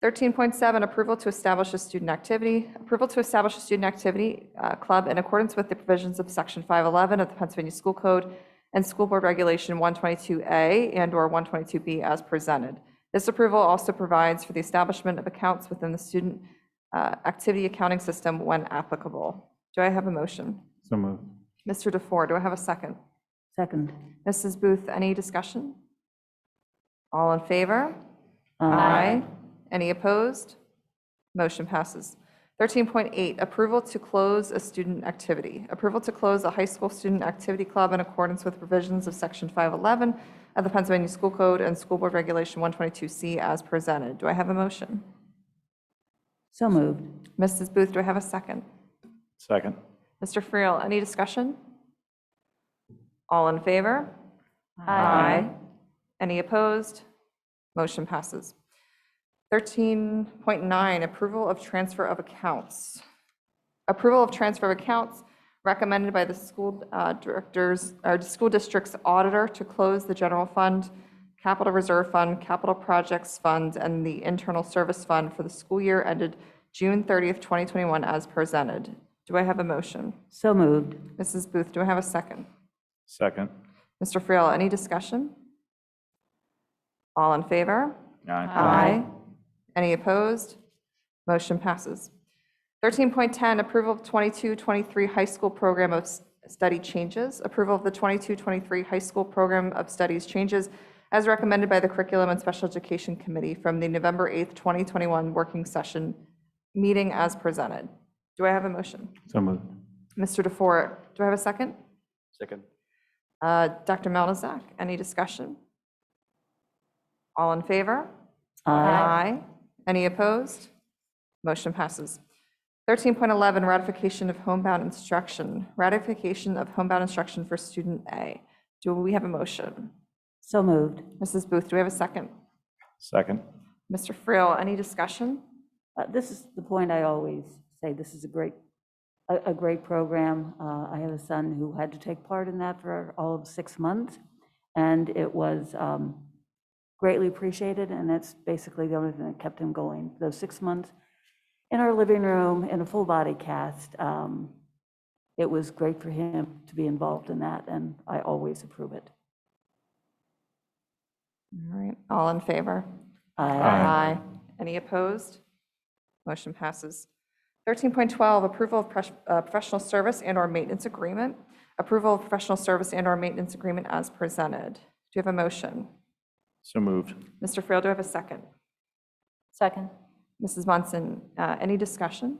13.7, approval to establish a student activity. Approval to establish a student activity club in accordance with the provisions of Section 511 of the Pennsylvania School Code and School Board Regulation 122A and/or 122B as presented. This approval also provides for the establishment of accounts within the student activity accounting system when applicable. Do I have a motion? So moved. Mr. Dufour, do I have a second? Second. Mrs. Booth, any discussion? All in favor? Aye. Any opposed? Motion passes. 13.8, approval to close a student activity. Approval to close a high school student activity club in accordance with provisions of Section 511 of the Pennsylvania School Code and School Board Regulation 122C as presented. Do I have a motion? So moved. Mrs. Booth, do I have a second? Second. Mr. Friel, any discussion? All in favor? Any opposed? Motion passes. 13.9, approval of transfer of accounts. Approval of transfer of accounts recommended by the school directors or school district's auditor to close the general fund, capital reserve fund, capital projects fund, and the internal service fund for the school year ended June 30th, 2021 as presented. Do I have a motion? So moved. Mrs. Booth, do I have a second? Second. Mr. Friel, any discussion? All in favor? Aye. Any opposed? Motion passes. 13.10, approval of 22-23 high school program of study changes. Approval of the 22-23 high school program of studies changes as recommended by the Curriculum and Special Education Committee from the November 8th, 2021 working session meeting as presented. Do I have a motion? So moved. Mr. Dufour, do I have a second? Second. Dr. Melnizak, any discussion? All in favor? Aye. Any opposed? Motion passes. 13.11, ratification of homebound instruction. Ratification of homebound instruction for student A. Do we have a motion? So moved. Mrs. Booth, do we have a second? Second. Mr. Friel, any discussion? This is the point I always say, this is a great program. I have a son who had to take part in that for all of 6 months, and it was greatly appreciated, and that's basically the only thing that kept him going. Those 6 months in our living room in a full body cast, it was great for him to be involved in that, and I always approve it. All right, all in favor? Aye. Any opposed? Motion passes. 13.12, approval of professional service and/or maintenance agreement. Approval of professional service and/or maintenance agreement as presented. Do you have a motion? So moved. Mr. Friel, do I have a second? Second. Mrs. Munson, any discussion?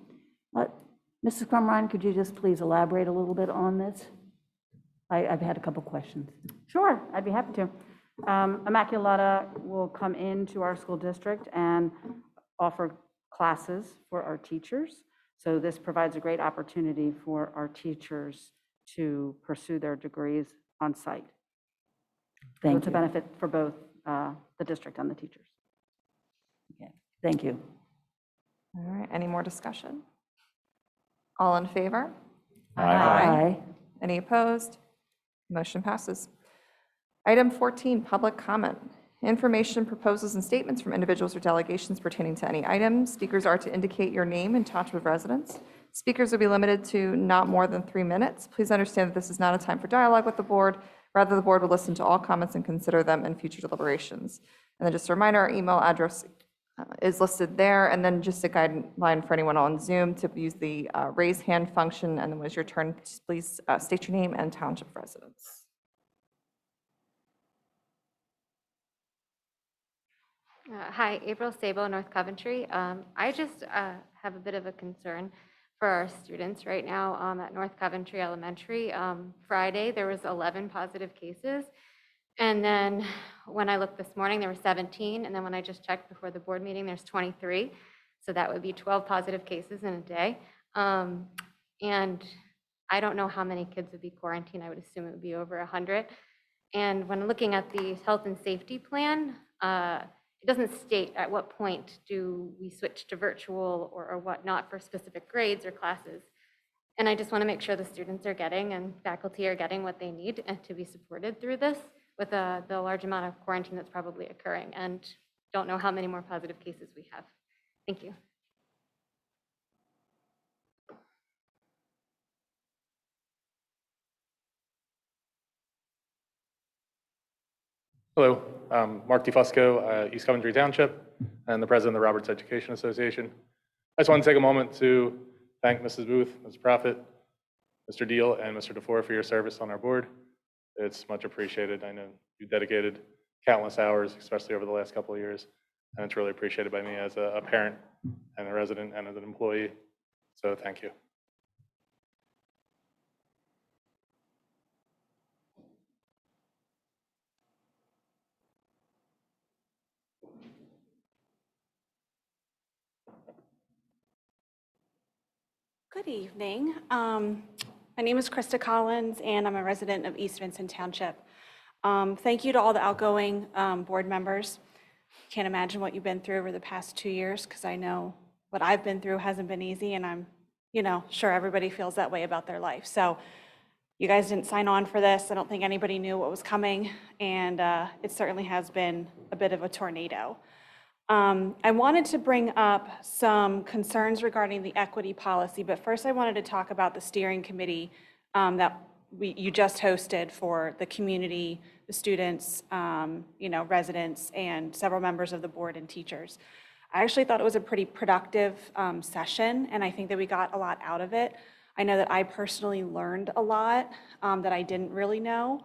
Mrs. Crumrine, could you just please elaborate a little bit on this? I've had a couple questions. Sure, I'd be happy to. Immaculata will come into our school district and offer classes for our teachers. So this provides a great opportunity for our teachers to pursue their degrees on site. Thank It's a you. benefit for both the district and the teachers. Okay. Thank you. All right, any more discussion? All in favor? Aye. Any opposed? Motion passes. Item 14, public comment. Information, proposals, and statements from individuals or delegations pertaining to any item. Speakers are to indicate your name and township of residence. Speakers will be limited to not more than 3 minutes. Please understand that this is not a time for dialogue with the board. Rather, the board will listen to all comments and consider them in future deliberations. And then just a reminder, our email address is listed there, and then just a guideline for anyone on Zoom to use the raise hand function, and then when it's your turn, just please state your name and township of residence. Hi, April Sable, North Coventry. I just have a bit of a concern for our students right now at North Coventry Elementary. Friday, there was 11 positive cases. And then when I looked this morning, there were 17. And then when I just checked before the board meeting, there's 23. So that would be 12 positive cases in a day. And I don't know how many kids would be quarantined. I would assume it would be over 100. And when looking at the health and safety plan, it doesn't state at what point do we switch to virtual or whatnot for specific grades or classes. And I just want to make sure the students are getting and faculty are getting what they need and to be supported through this with the large amount of quarantine that's probably occurring, and don't know how many more positive cases we have. Thank you. Hello, I'm Mark DeFusco, East Coventry Township, and the president of the Roberts Education Association. I just want to take a moment to thank Mrs. Booth, Ms. Prophet, Mr. Deal, and Mr. Dufour for your service on our board. It's much appreciated. I know you dedicated countless hours, especially over the last couple of years, and it's really appreciated by me as a parent and a resident and as an employee. So thank you. Good evening. My name is Krista Collins, and I'm a resident of East Vincent Township. Thank you to all the outgoing board members. Can't imagine what you've been through over the past 2 years, because I know what I've been through hasn't been easy, and I'm, sure everybody feels that way about their life. So you guys didn't sign on for this. I don't think anybody knew what was coming, and it certainly has been a bit of a tornado. I wanted to bring up some concerns regarding the equity policy, but first I wanted to talk about the steering committee that you just hosted for the community, the students, residents, and several members of the board and teachers. I actually thought it was a pretty productive session, and I think that we got a lot out of it. I know that I personally learned a lot that I didn't really know.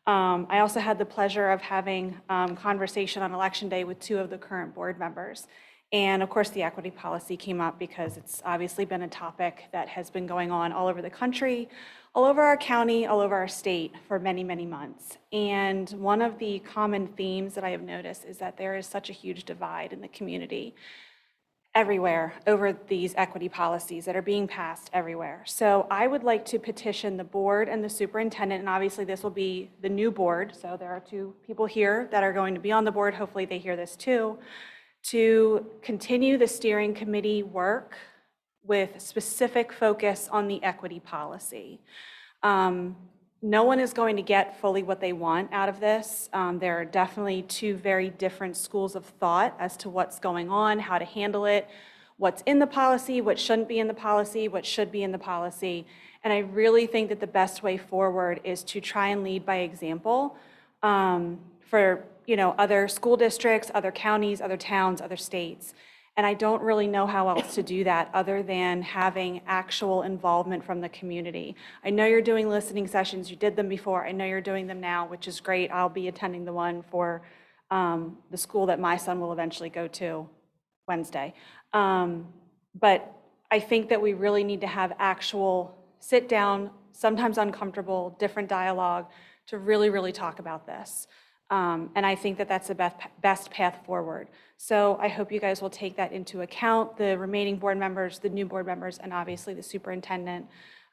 I also had the pleasure of having conversation on Election Day with 2 of the current board members. And of course, the equity policy came up because it's obviously been a topic that has been going on all over the country, all over our county, all over our state for many, many months. And one of the common themes that I have noticed is that there is such a huge divide in the community everywhere over these equity policies that are being passed everywhere. So I would like to petition the board and the superintendent, and obviously this will be the new board, so there are 2 people here that are going to be on the board, hopefully they hear this too, to continue the steering committee work with specific focus on the equity policy. No one is going to get fully what they want out of this. There are definitely 2 very different schools of thought as to what's going on, how to handle it, what's in the policy, what shouldn't be in the policy, what should be in the policy. And I really think that the best way forward is to try and lead by example for other school districts, other counties, other towns, other states. And I don't really know how else to do that other than having actual involvement from the community. I know you're doing listening sessions. You did them before. I know you're doing them now, which is great. I'll be attending the one for the school that my son will eventually go to Wednesday. But I think that we really need to have actual sit down, sometimes uncomfortable, different dialogue to really, really talk about this. And I think that that's the best path forward. So I hope you guys will take that into account, the remaining board members, the new board members, and obviously the superintendent.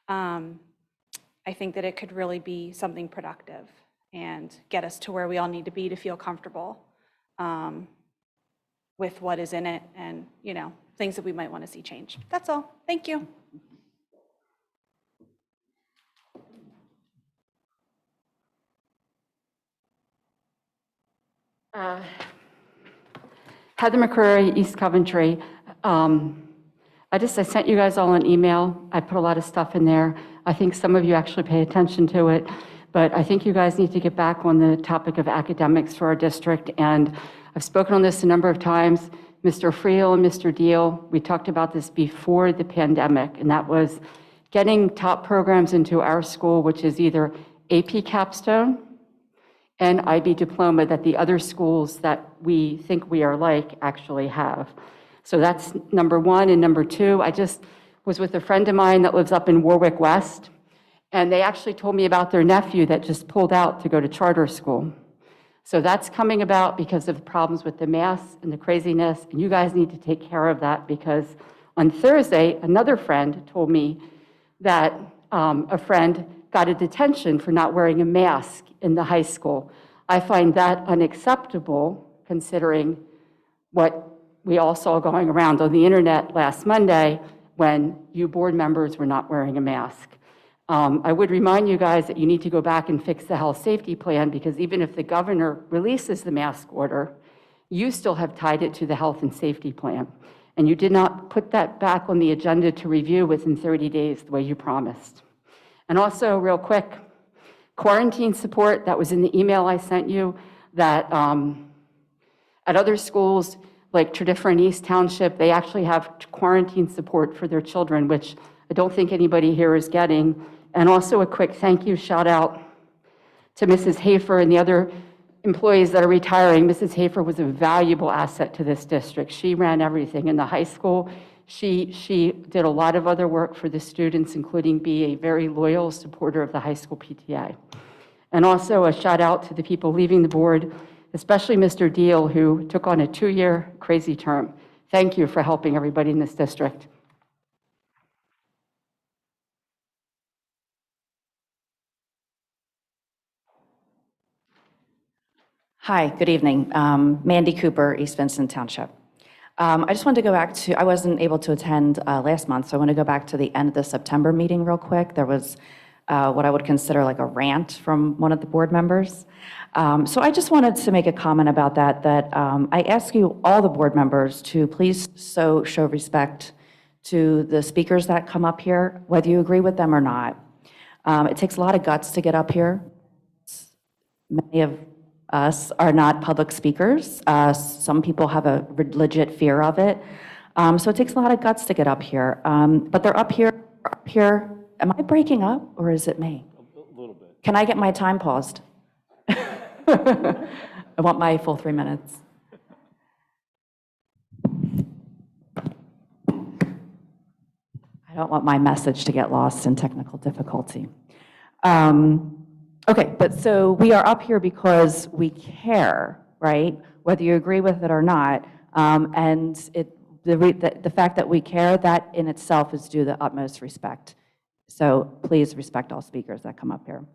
I think that it could really be something productive and get us to where we all need to be to feel comfortable with what is in it and, things that we might want to see change. That's all. Thank you. Heather McCrory, East Coventry. I sent you guys all an email. I put a lot of stuff in there. I think some of you actually pay attention to it, but I think you guys need to get back on the topic of academics for our district. And I've spoken on this a number of times. Mr. Friel and Mr. Deal, we talked about this before the pandemic, and that was getting top programs into our school, which is either AP Capstone and IB Diploma that the other schools that we think we are like actually have. So that's number 1. And number 2, I just was with a friend of mine that lives up in Warwick West, and they actually told me about their nephew that just pulled out to go to charter school. So that's coming about because of problems with the masks and the craziness, and you guys need to take care of that because on Thursday, another friend told me that a friend got a detention for not wearing a mask in the high school. I find that unacceptable considering what we all saw going around on the internet last Monday when you board members were not wearing a mask. I would remind you guys that you need to go back and fix the health safety plan because even if the governor releases the mask order, you still have tied it to the health and safety plan. And you did not put that back on the agenda to review within 30 days the way you promised. And also, real quick, quarantine support, that was in the email I sent you, that at other schools, like Tredyffrin and East Township, they actually have quarantine support for their children, which I don't think anybody here is getting. And also a quick thank you, shout out to Mrs. Hafer and the other employees that are retiring. Mrs. Hafer was a valuable asset to this district. She ran everything in the high school. She did a lot of other work for the students, including be a very loyal supporter of the high school PTA. And also a shout out to the people leaving the board, especially Mr. Deal, who took on a 2-year crazy term. Thank you for helping everybody in this district. Hi, good evening. Mandy Cooper, East Vincent Township. I just wanted to go back to, I wasn't able to attend last month, so I want to go back to the end of the September meeting real quick. There was what I would consider like a rant from one of the board members. So I just wanted to make a comment about that I ask you, all the board members, to please show respect to the speakers that come up here, whether you agree with them or not. It takes a lot of guts to get up here. Many of us are not public speakers. Some people have a legit fear of it. So it takes a lot of guts to get up here. But they're up here. Am I breaking up or is it me? A little bit. Can I get my time paused? I want my full 3 minutes. I don't want my message to get lost in technical difficulty. Okay, but so we are up here because we care, right? Whether you agree with it or not. And the fact that we care, that in itself is due the utmost respect. So please respect all speakers that come up here.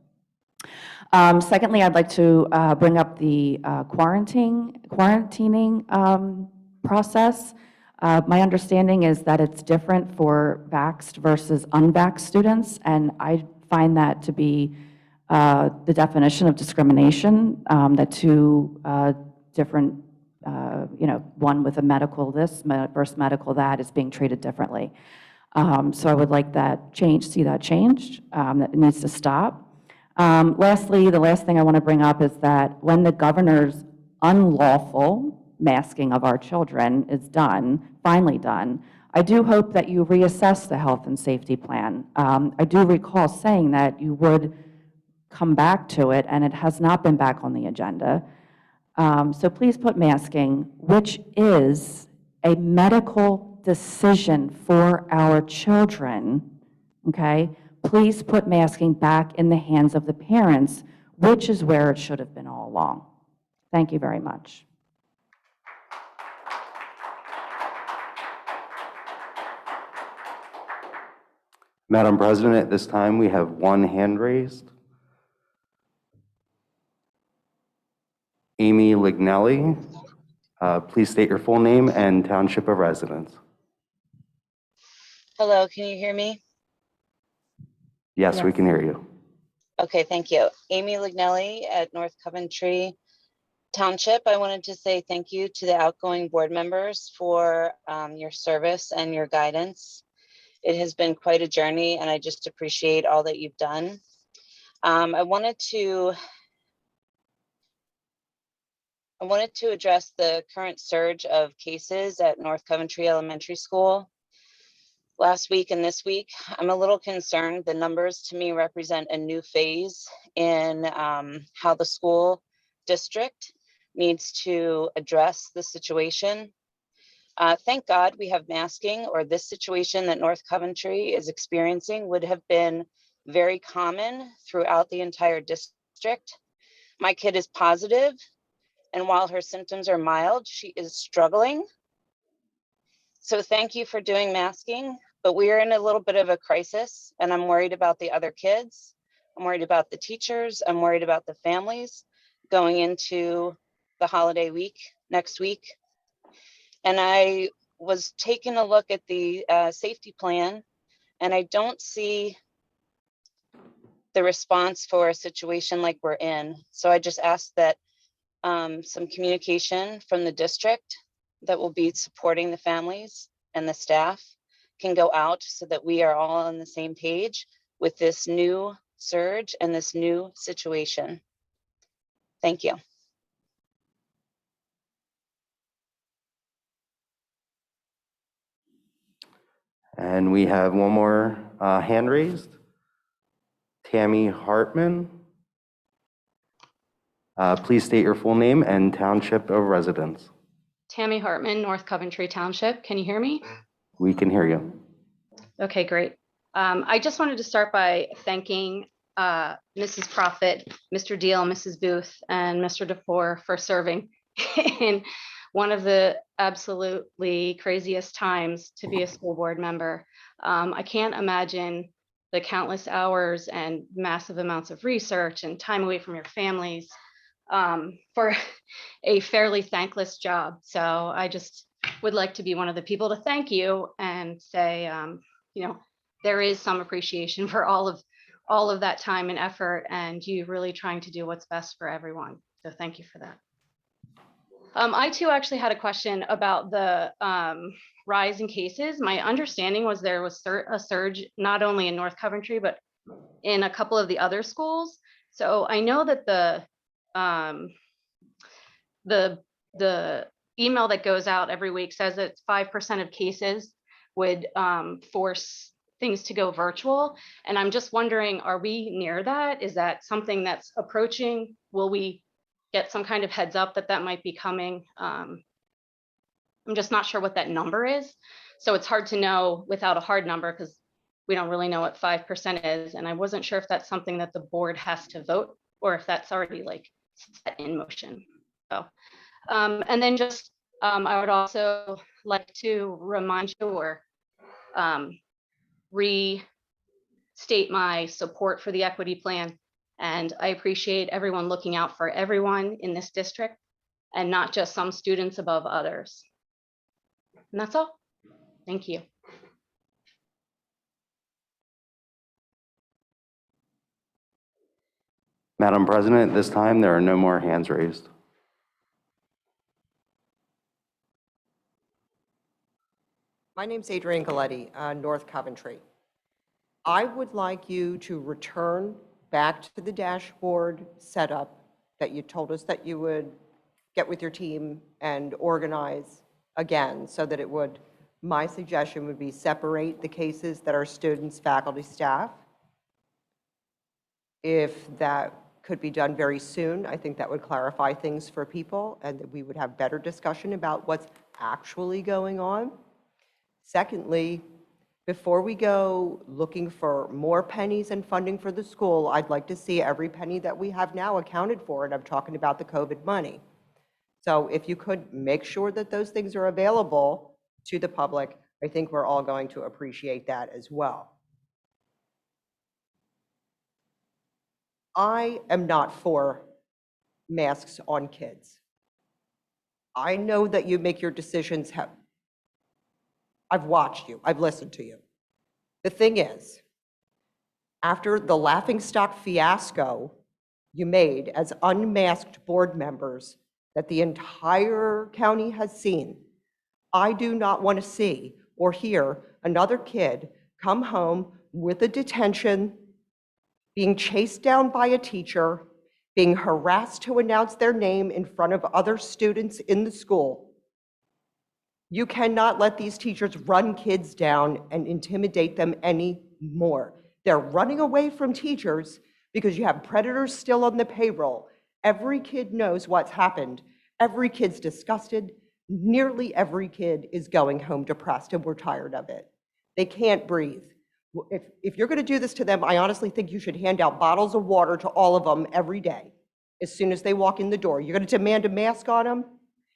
Secondly, I'd like to bring up the quarantining process. My understanding is that it's different for vaxxed versus unvaxxed students, and I find that to be the definition of discrimination, that two different, one with a medical this versus medical that is being treated differently. So I would like that see that changed. That it needs to stop. Lastly, the last thing I want to bring up is that when the governor's unlawful masking of our children is finally done, I do hope that you reassess the health and safety plan. I do recall saying that you would come back to it, and it has not been back on the agenda. So please put masking, which is a medical decision for our children, okay? Please put masking back in the hands of the parents, which is where it should have been all along. Thank you very much. Madam President, at this time, we have one hand raised. Amy Lignelli, please state your full name and township of residence. Hello, can you hear me? Yes, we can hear you. Okay, thank you. Amy Lignelli at North Coventry Township. I wanted to say thank you to the outgoing board members for your service and your guidance. It has been quite a journey, and I just appreciate all that you've done. I wanted to address the current surge of cases at North Coventry Elementary School. Last week and this week, I'm a little concerned. The numbers to me represent a new phase in how the school district needs to address the situation. Thank God we have masking, or this situation that North Coventry is experiencing would have been very common throughout the entire district. My kid is positive, and while her symptoms are mild, she is struggling. So thank you for doing masking, but we are in a little bit of a crisis, and I'm worried about the other kids. I'm worried about the teachers. I'm worried about the families going into the holiday week next week. And I was taking a look at the safety plan, and I don't see the response for a situation like we're in. So I just asked that some communication from the district that will be supporting the families and the staff can go out so that we are all on the same page with this new surge and this new situation. Thank you. And we have one more hand raised. Tammy Hartman. Please state your full name and township of residence. Tammy Hartman, North Coventry Township. Can you hear me? We can hear you. Okay, great. I just wanted to start by thanking Mrs. Profit, Mr. Deal, Mrs. Booth, and Mr. Dufour for serving in one of the absolutely craziest times to be a school board member. I can't imagine the countless hours and massive amounts of research and time away from your families for a fairly thankless job. So I just would like to be one of the people to thank you and say, there is some appreciation for all of that time and effort, and you really trying to do what's best for everyone. So thank you for that. I too actually had a question about the rise in cases. My understanding was there was a surge not only in North Coventry, but in a couple of the other schools. So I know that the the email that goes out every week says that 5% of cases would force things to go virtual. And I'm just wondering, are we near that? Is that something that's approaching? Will we get some kind of heads up that that might be coming? I'm just not sure what that number is. So it's hard to know without a hard number because we don't really know what 5% is. And I wasn't sure if that's something that the board has to vote or if that's already like set in motion. So, and then just, I would also like to remind you or restate my support for the equity plan. And I appreciate everyone looking out for everyone in this district and not just some students above others. And that's all. Thank you. Madam President, at this time, there are no more hands raised. My name's Adrienne Galletti, North Coventry. I would like you to return back to the dashboard setup that you told us that you would get with your team and organize again so that it would, my suggestion would be separate the cases that are students, faculty, staff. If that could be done very soon, I think that would clarify things for people and that we would have better discussion about what's actually going on. Secondly, before we go looking for more pennies and funding for the school, I'd like to see every penny that we have now accounted for, and I'm talking about the COVID money. So if you could make sure that those things are available to the public, I think we're all going to appreciate that as well. I am not for masks on kids. I know that you make your decisions. I've watched you. I've listened to you. The thing is, after the laughingstock fiasco you made as unmasked board members that the entire county has seen, I do not want to see or hear another kid come home with a detention, being chased down by a teacher, being harassed to announce their name in front of other students in the school. You cannot let these teachers run kids down and intimidate them anymore. They're running away from teachers because you have predators still on the payroll. Every kid knows what's happened. Every kid's disgusted. Nearly every kid is going home depressed, and we're tired of it. They can't breathe. If you're going to do this to them, I honestly think you should hand out bottles of water to all of them every day as soon as they walk in the door. You're going to demand a mask on them?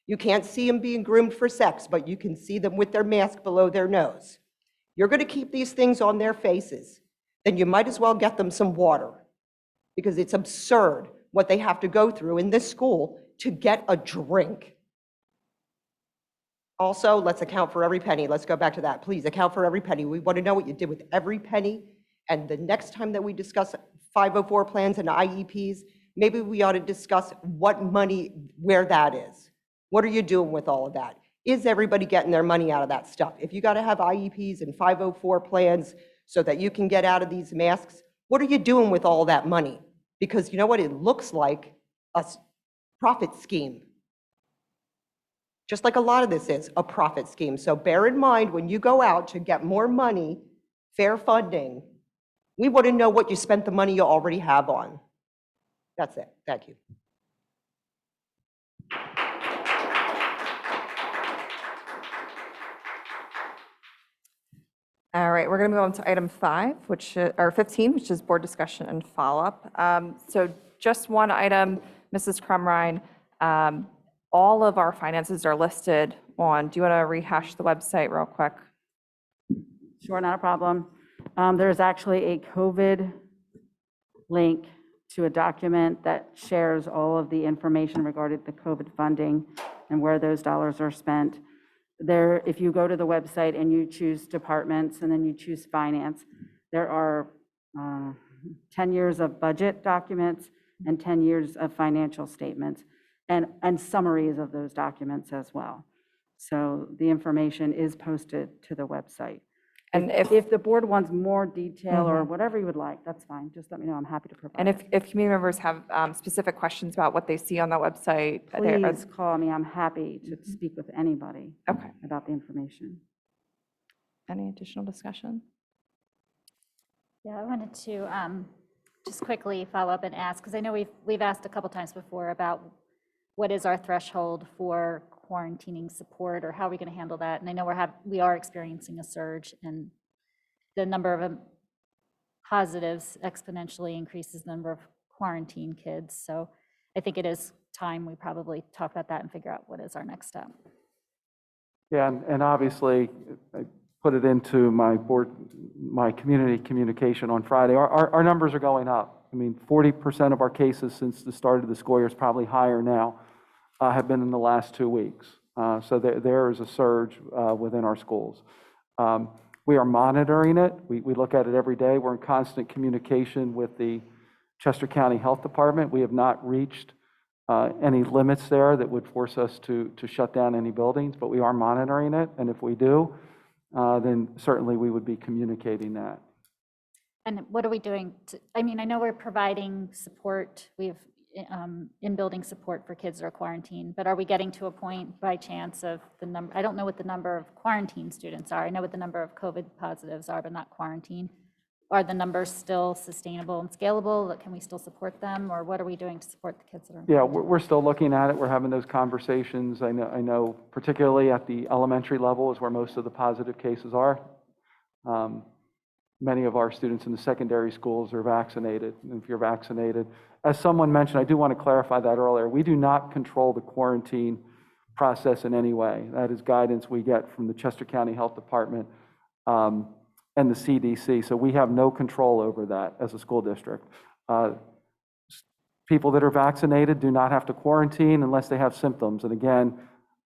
You can't see them being groomed for sex, but you can see them with their mask below their nose. You're going to keep these things on their faces, then you might as well get them some water, because it's absurd what they have to go through in this school to get a drink. Also, let's account for every penny. Let's go back to that. Please account for every penny. We want to know what you did with every penny. And the next time that we discuss 504 plans and IEPs, maybe we ought to discuss what money, where that is. What are you doing with all of that? Is everybody getting their money out of that stuff? If you got to have IEPs and 504 plans so that you can get out of these masks, what are you doing with all that money? Because you know what? It looks like a profit scheme. Just like a lot of this is a profit scheme. So bear in mind when you go out to get more money, fair funding, we want to know what you spent the money you already have on. That's it. Thank you. All right, we're going to move on to item 15, which is board discussion and follow-up. So just one item, Mrs. Crumrine, all of our finances are listed on, do you want to rehash the website real quick? Sure, not a problem. There's actually a COVID link to a document that shares all of the information regarding the COVID funding and where those dollars are spent. There, if you go to the website and you choose departments and then you choose finance, there are 10 years of budget documents and 10 years of financial statements and summaries of those documents as well. So the information is posted to the website. And If the board wants more detail or Mhm. whatever you would like, that's fine. Just let me know. I'm happy to provide. And if community members have specific questions about what they see on that website, Please call me. I'm happy to speak with anybody Okay. about the information. Any additional discussion? Yeah, I wanted to just quickly follow up and ask, because I know we've asked a couple times before about what is our threshold for quarantining support, or how are we going to handle that? And I know we are experiencing a surge, and the number of positives exponentially increases the number of quarantine kids. So I think it is time we probably talk about that and figure out what is our next step. Yeah, and obviously, I put it into my community communication on Friday. Our numbers are going up. I mean, 40% of our cases since the start of the school year, is probably higher now, have been in the last 2 weeks. So there is a surge within our schools. We are monitoring it. We look at it every day. We're in constant communication with the Chester County Health Department. We have not reached any limits there that would force us to shut down any buildings, but we are monitoring it. And if we do, then certainly we would be communicating that. And what are we doing I mean, I know we're providing support. We have in-building support for kids that are quarantined, but are we getting to a point by chance of the number? I don't know what the number of quarantine students are. I know what the number of COVID positives are, but not quarantine. Are the numbers still sustainable and scalable? Can we still support them, or what are we doing to support the kids that are? Yeah, we're still looking at it. We're having those conversations. I know particularly at the elementary level is where most of the positive cases are. Many of our students in the secondary schools are vaccinated. And if you're vaccinated, as someone mentioned, I do want to clarify that earlier, we do not control the quarantine process in any way. That is guidance we get from the Chester County Health Department and the CDC. So we have no control over that as a school district. People that are vaccinated do not have to quarantine unless they have symptoms. And again,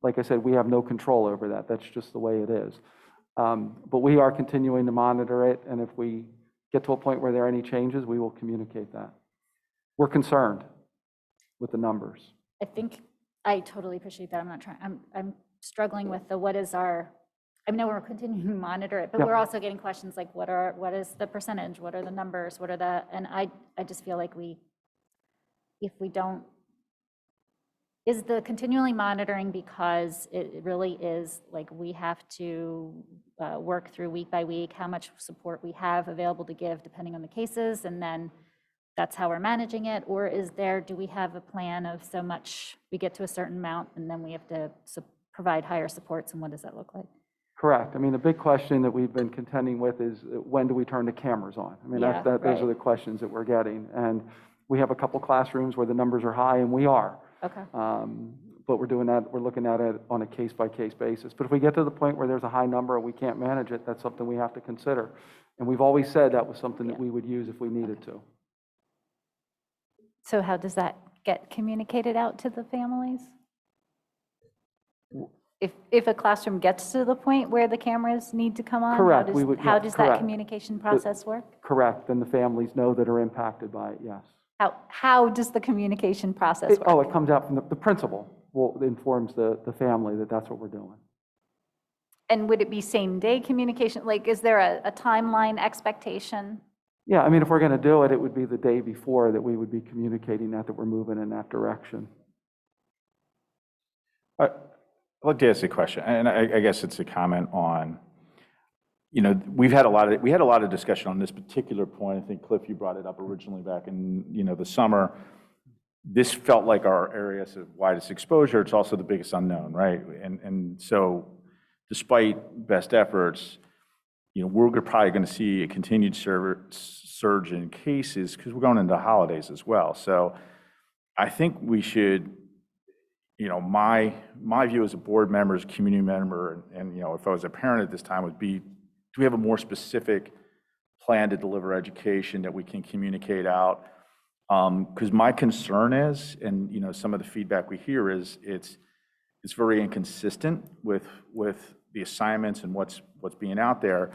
like I said, we have no control over that. That's just the way it is. But we are continuing to monitor it. And if we get to a point where there are any changes, we will communicate that. We're concerned with the numbers. I think I totally appreciate that. I'm struggling with what is our, I know we're continuing to monitor it, but Yep. we're also getting questions like what is the percentage? What are the numbers? What are the, and I just feel like if we don't, is the continually monitoring because it really is like we have to work through week by week how much support we have available to give depending on the cases, and then that's how we're managing it? Or do we have a plan of so much, we get to a certain amount and then we have to provide higher supports, and what does that look like? Correct. I mean, the big question that we've been contending with is when do we turn the cameras on? I mean, Yeah, those right. are the questions that we're getting. And we have a couple classrooms where the numbers are high, and we are. Okay. But we're looking at it on a case-by-case basis. But if we get to the point where there's a high number and we can't manage it, that's something we have to consider. And we've always said that was something that we would use if we needed to. So how does that get communicated out to the families? If a classroom gets to the point where the cameras need to come on? Correct. How does that Correct. communication process work? Correct. Then the families know that are impacted by it, yes. How does the communication process work? It comes out from the principal informs the family that that's what we're doing. And would it be same-day communication? Like, is there a timeline expectation? Yeah, I mean, if we're going to do it, it would be the day before that we would be communicating that we're moving in that direction. I'd like to ask a question, and I guess it's a comment on, we had a lot of discussion on this particular point. I think, Cliff, you brought it up originally back in, the summer. This felt like our area of widest exposure. It's also the biggest unknown, right? And so despite best efforts, we're probably going to see a continued surge in cases because we're going into holidays as well. So I think we should, my view as a board member, as a community member, and if I was a parent at this time, would be, do we have a more specific plan to deliver education that we can communicate out? Because my concern is, and some of the feedback we hear is, it's very inconsistent with the assignments and what's being out there,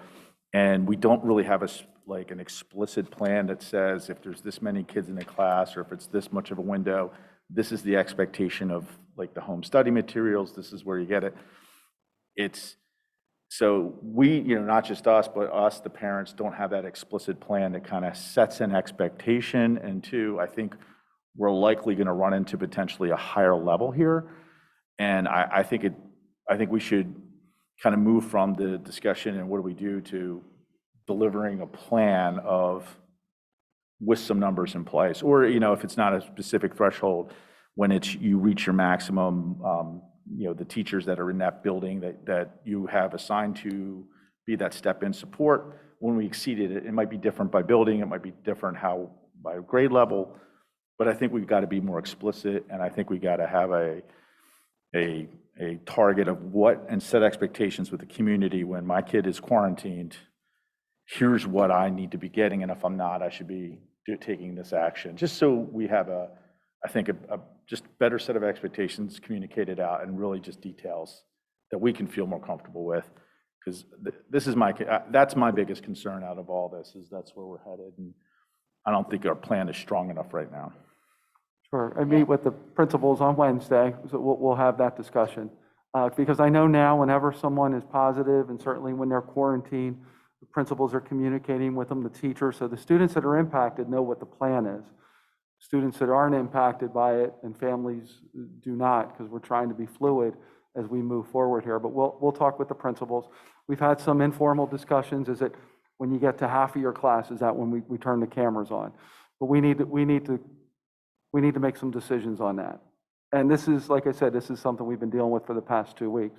and we don't really have an explicit plan that says if there's this many kids in a class or if it's this much of a window, this is the expectation of the home study materials. This is where you get it. So we, not just us, but us, the parents, don't have that explicit plan that kind of sets an expectation. And two, I think we're likely going to run into potentially a higher level here. And I think we should kind of move from the discussion and what do we do to delivering a plan with some numbers in place. Or, if it's not a specific threshold, when you reach your maximum, the teachers that are in that building that you have assigned to be that step-in support, when we exceeded it, it might be different by building, it might be different by grade level, but I think we've got to be more explicit, and I think we got to have a target of and set expectations with the community. When my kid is quarantined, here's what I need to be getting, and if I'm not, I should be taking this action, just so we have I think a just better set of expectations communicated out and really just details that we can feel more comfortable with. Because that's my biggest concern out of all this, is that's where we're headed. And I don't think our plan is strong enough right now. Sure. I meet with the principals on Wednesday, so we'll have that discussion. Because I know now whenever someone is positive, and certainly when they're quarantined, the principals are communicating with them, the teachers. So the students that are impacted know what the plan is. Students that aren't impacted by it and families do not, because we're trying to be fluid as we move forward here. But we'll talk with the principals. We've had some informal discussions. Is it when you get to half of your class, is that when we turn the cameras on? But we need to make some decisions on that. And this is, like I said, this is something we've been dealing with for the past 2 weeks.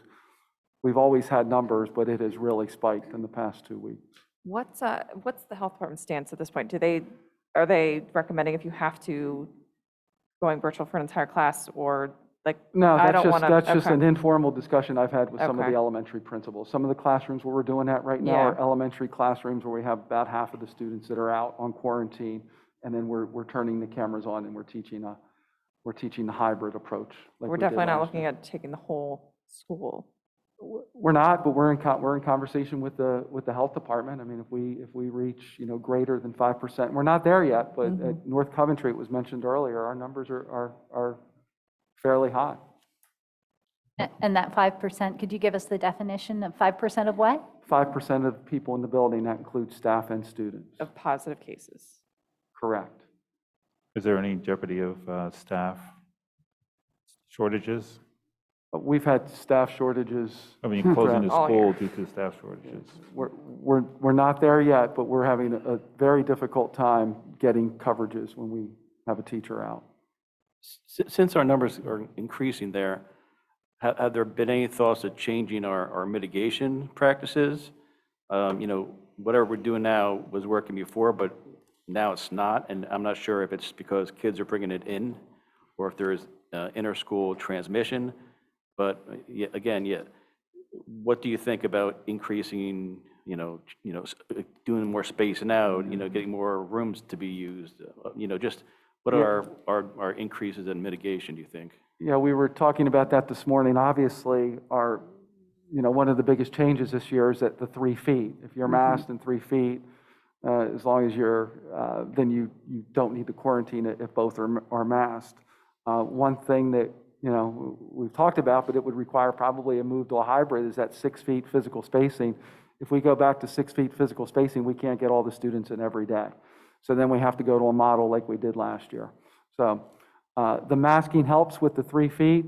We've always had numbers, but it has really spiked in the past 2 weeks. What's the health department stance at this point? Are they recommending if you have to going virtual for an entire class, or No, I don't want to? That's just an informal discussion I've had with some of Okay. the elementary principals. Some of the classrooms where we're doing that right now Yeah. are elementary classrooms where we have about half of the students that are out on quarantine, and then we're turning the cameras on and we're teaching the hybrid approach. Like We're we did definitely not last looking at taking the whole school. We're not, but we're in conversation with the health department. I mean, if we reach, greater than 5%, we're not there yet, but at North Coventry, it was mentioned earlier, our numbers are fairly high. And that 5%, could you give us the definition of 5% of what? 5% of people in the building, that includes staff and students. Of positive cases. Correct. Is there any jeopardy of staff shortages? We've had staff shortages. I mean, closing the All school year. due to staff shortages. We're not there yet, but we're having a very difficult time getting coverages when we have a teacher out. Since our numbers are increasing there, have there been any thoughts of changing our mitigation practices? Whatever we're doing now was working before, but now it's not. And I'm not sure if it's because kids are bringing it in or if there is inter-school transmission. But what do you think about increasing, doing more spacing out, getting more rooms to be used? Just what are our increases in mitigation, do you think? Yeah, we were talking about that this morning. Obviously, one of the biggest changes this year is at the 3 feet. If you're masked and 3 feet, as long as then you don't need to quarantine it if both are masked. One thing that we've talked about, but it would require probably a move to a hybrid, is that 6 feet physical spacing. If we go back to 6 feet physical spacing, we can't get all the students in every day. So then we have to go to a model like we did last year. So the masking helps with the 3 feet.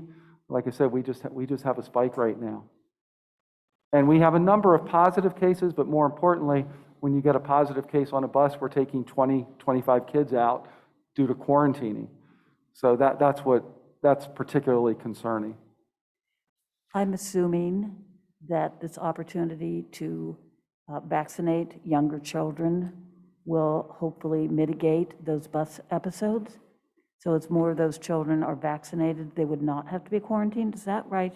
Like I said, we just have a spike right now. And we have a number of positive cases, but more importantly, when you get a positive case on a bus, we're taking 20, 25 kids out due to quarantining. So that's particularly concerning. I'm assuming that this opportunity to vaccinate younger children will hopefully mitigate those bus episodes. So it's more of those children are vaccinated, they would not have to be quarantined, is that right?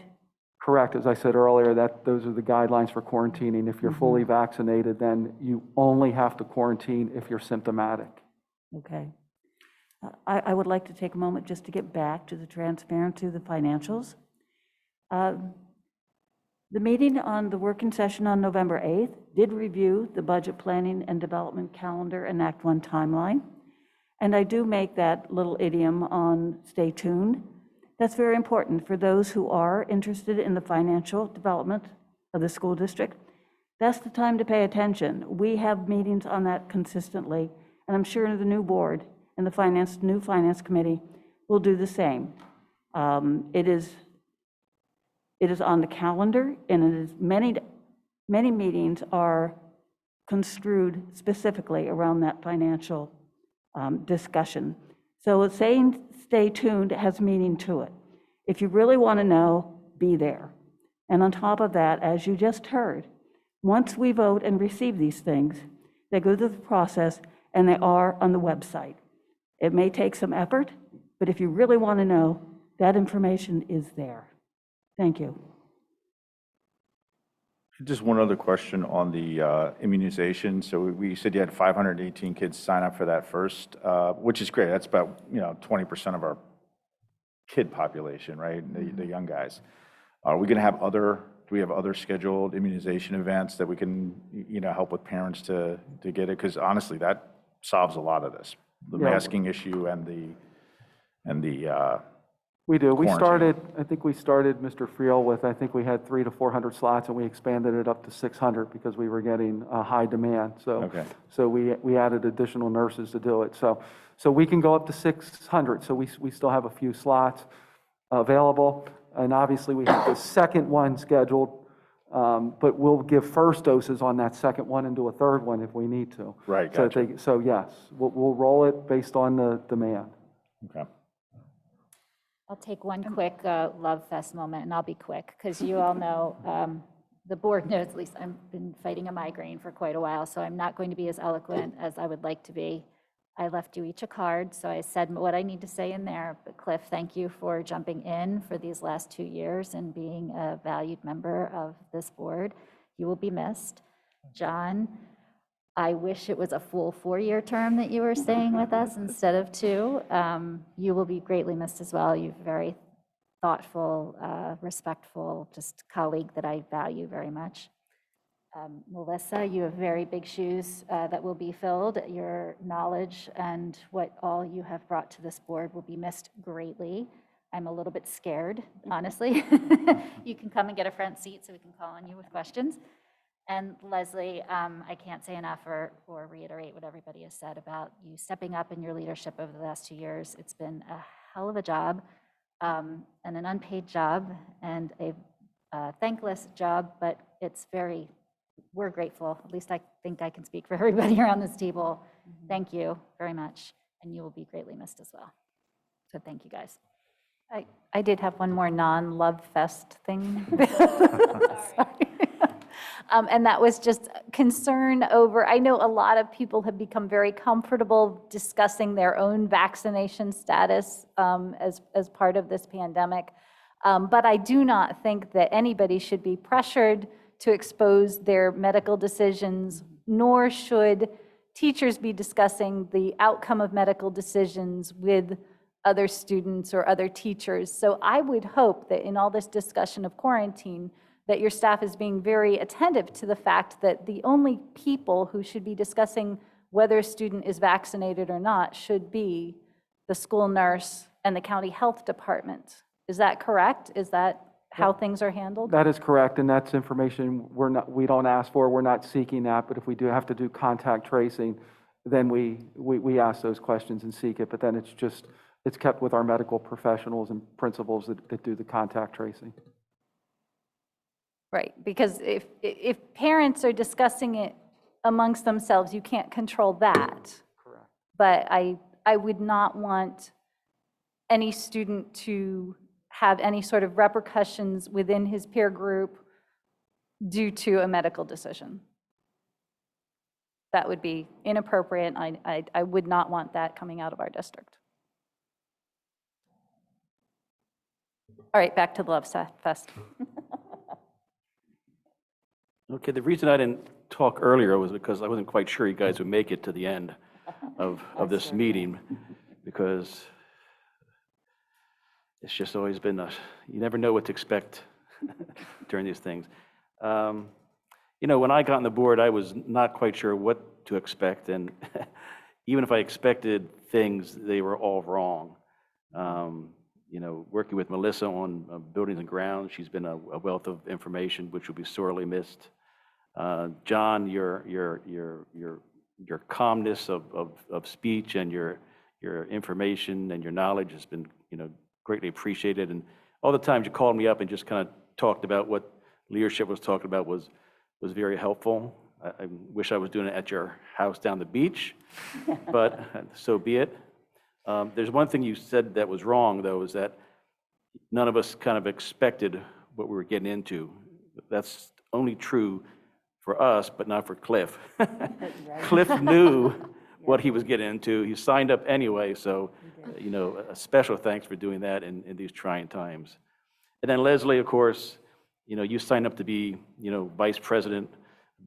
Correct. As I said earlier, those are the guidelines for quarantining. If you're fully vaccinated, then you only have to quarantine if you're symptomatic. Okay. I would like to take a moment just to get back to the transparency of the financials. The meeting on the working session on November 8th did review the budget planning and development calendar and Act 1 timeline. And I do make that little idiom on stay tuned. That's very important for those who are interested in the financial development of the school district, that's the time to pay attention. We have meetings on that consistently, and I'm sure the new board and the new finance committee will do the same. It is on the calendar, and it is many meetings are construed specifically around that financial discussion. So saying stay tuned has meaning to it. If you really want to know, be there. And on top of that, as you just heard, once we vote and receive these things, they go through the process and they are on the website. It may take some effort, but if you really want to know, that information is there. Thank you. Just one other question on the immunization. So we said you had 518 kids sign up for that first, which is great. That's about 20% of our kid population, right? The young guys. Are we going to have do we have other scheduled immunization events that we can help with parents to get it? Because honestly, that solves a lot of this, the masking issue and the We do. quarantine. I think we started, Mr. Friel, with, I think we had 300 to 400 slots, and we expanded it up to 600 because we were getting a high demand. So we added additional nurses to do it. So we can go up to 600. So we still have a few slots available. And obviously, we have the second one scheduled, but we'll give first doses on that second one and do a third one if we need to. Right, gotcha. So yes, we'll roll it based on the demand. Okay. I'll take one quick Love Fest moment, and I'll be quick, because you all know, the board knows, at least I've been fighting a migraine for quite a while, so I'm not going to be as eloquent as I would like to be. I left you each a card, so I said what I need to say in there. But Cliff, thank you for jumping in for these last 2 years and being a valued member of this board. You will be missed. John, I wish it was a full 4-year term that you were staying with us instead of 2. You will be greatly missed as well. You're very thoughtful, respectful, just colleague that I value very much. Melissa, you have very big shoes that will be filled. Your knowledge and what all you have brought to this board will be missed greatly. I'm a little bit scared, honestly. You can come and get a front seat so we can call on you with questions. And Leslie, I can't say enough or reiterate what everybody has said about you stepping up in your leadership over the last 2 years. It's been a hell of a job and an unpaid job and a thankless job, but we're grateful. At least I think I can speak for everybody around this table. Thank you very much, and you will be greatly missed as well. So thank you, guys. I did have one more non-Love Fest thing. Sorry. And that was just concern over, I know a lot of people have become very comfortable discussing their own vaccination status as part of this pandemic. But I do not think that anybody should be pressured to expose their medical decisions, nor should teachers be discussing the outcome of medical decisions with other students or other teachers. So I would hope that in all this discussion of quarantine, that your staff is being very attentive to the fact that the only people who should be discussing whether a student is vaccinated or not should be the school nurse and the county health department. Is that correct? Is that how things are handled? That is correct, and that's information we don't ask for. We're not seeking that, but if we do have to do contact tracing, then we ask those questions and seek it. But then it's kept with our medical professionals and principals that do the contact tracing. Right, because if parents are discussing it amongst themselves, you can't control that. Correct. But I would not want any student to have any sort of repercussions within his peer group due to a medical decision. That would be inappropriate. I would not want that coming out of our district. All right, back to the Love Fest. Okay, the reason I didn't talk earlier was because I wasn't quite sure you guys would make it to the end of this meeting, because it's just always been you never know what to expect during these things. When I got on the board, I was not quite sure what to expect, and even if I expected things, they were all wrong. working with Melissa on buildings and grounds. She's been a wealth of information, which will be sorely missed. John, your calmness of speech and your information and your knowledge has been, greatly appreciated. And all the times you called me up and just kind of talked about what leadership was talking about was very helpful. I wish I was doing it at your house down the beach, but so be it. There's one thing you said that was wrong, though, is that none of us kind of expected what we were getting into. That's only true for us, but not for Cliff. Cliff knew what he was getting into. He signed up anyway, so, a special thanks for doing that in these trying times. And then Leslie, of course, you signed up to be, vice president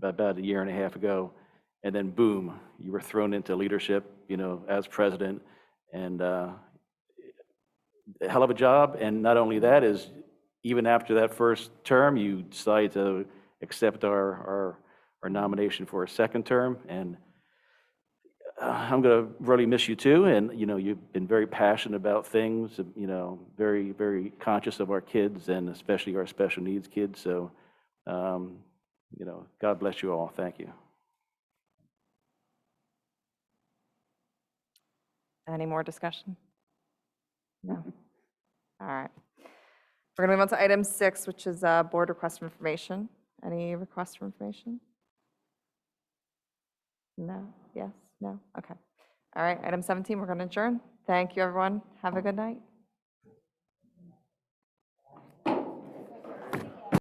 about a year and a half ago, and then boom, you were thrown into leadership, as president, and a hell of a job. And not only that, is even after that first term, you decided to accept our nomination for a second term, and I'm going to really miss you too. And you've been very passionate about things, very, very conscious of our kids and especially our special needs kids. So God bless you all. Thank you. Any more discussion? No. All right. We're going to move on to item 6, which is board request for information. Any requests for information? No? Yes? No? Okay. All right. Item 17, we're going to adjourn. Thank you, everyone. Have a good night.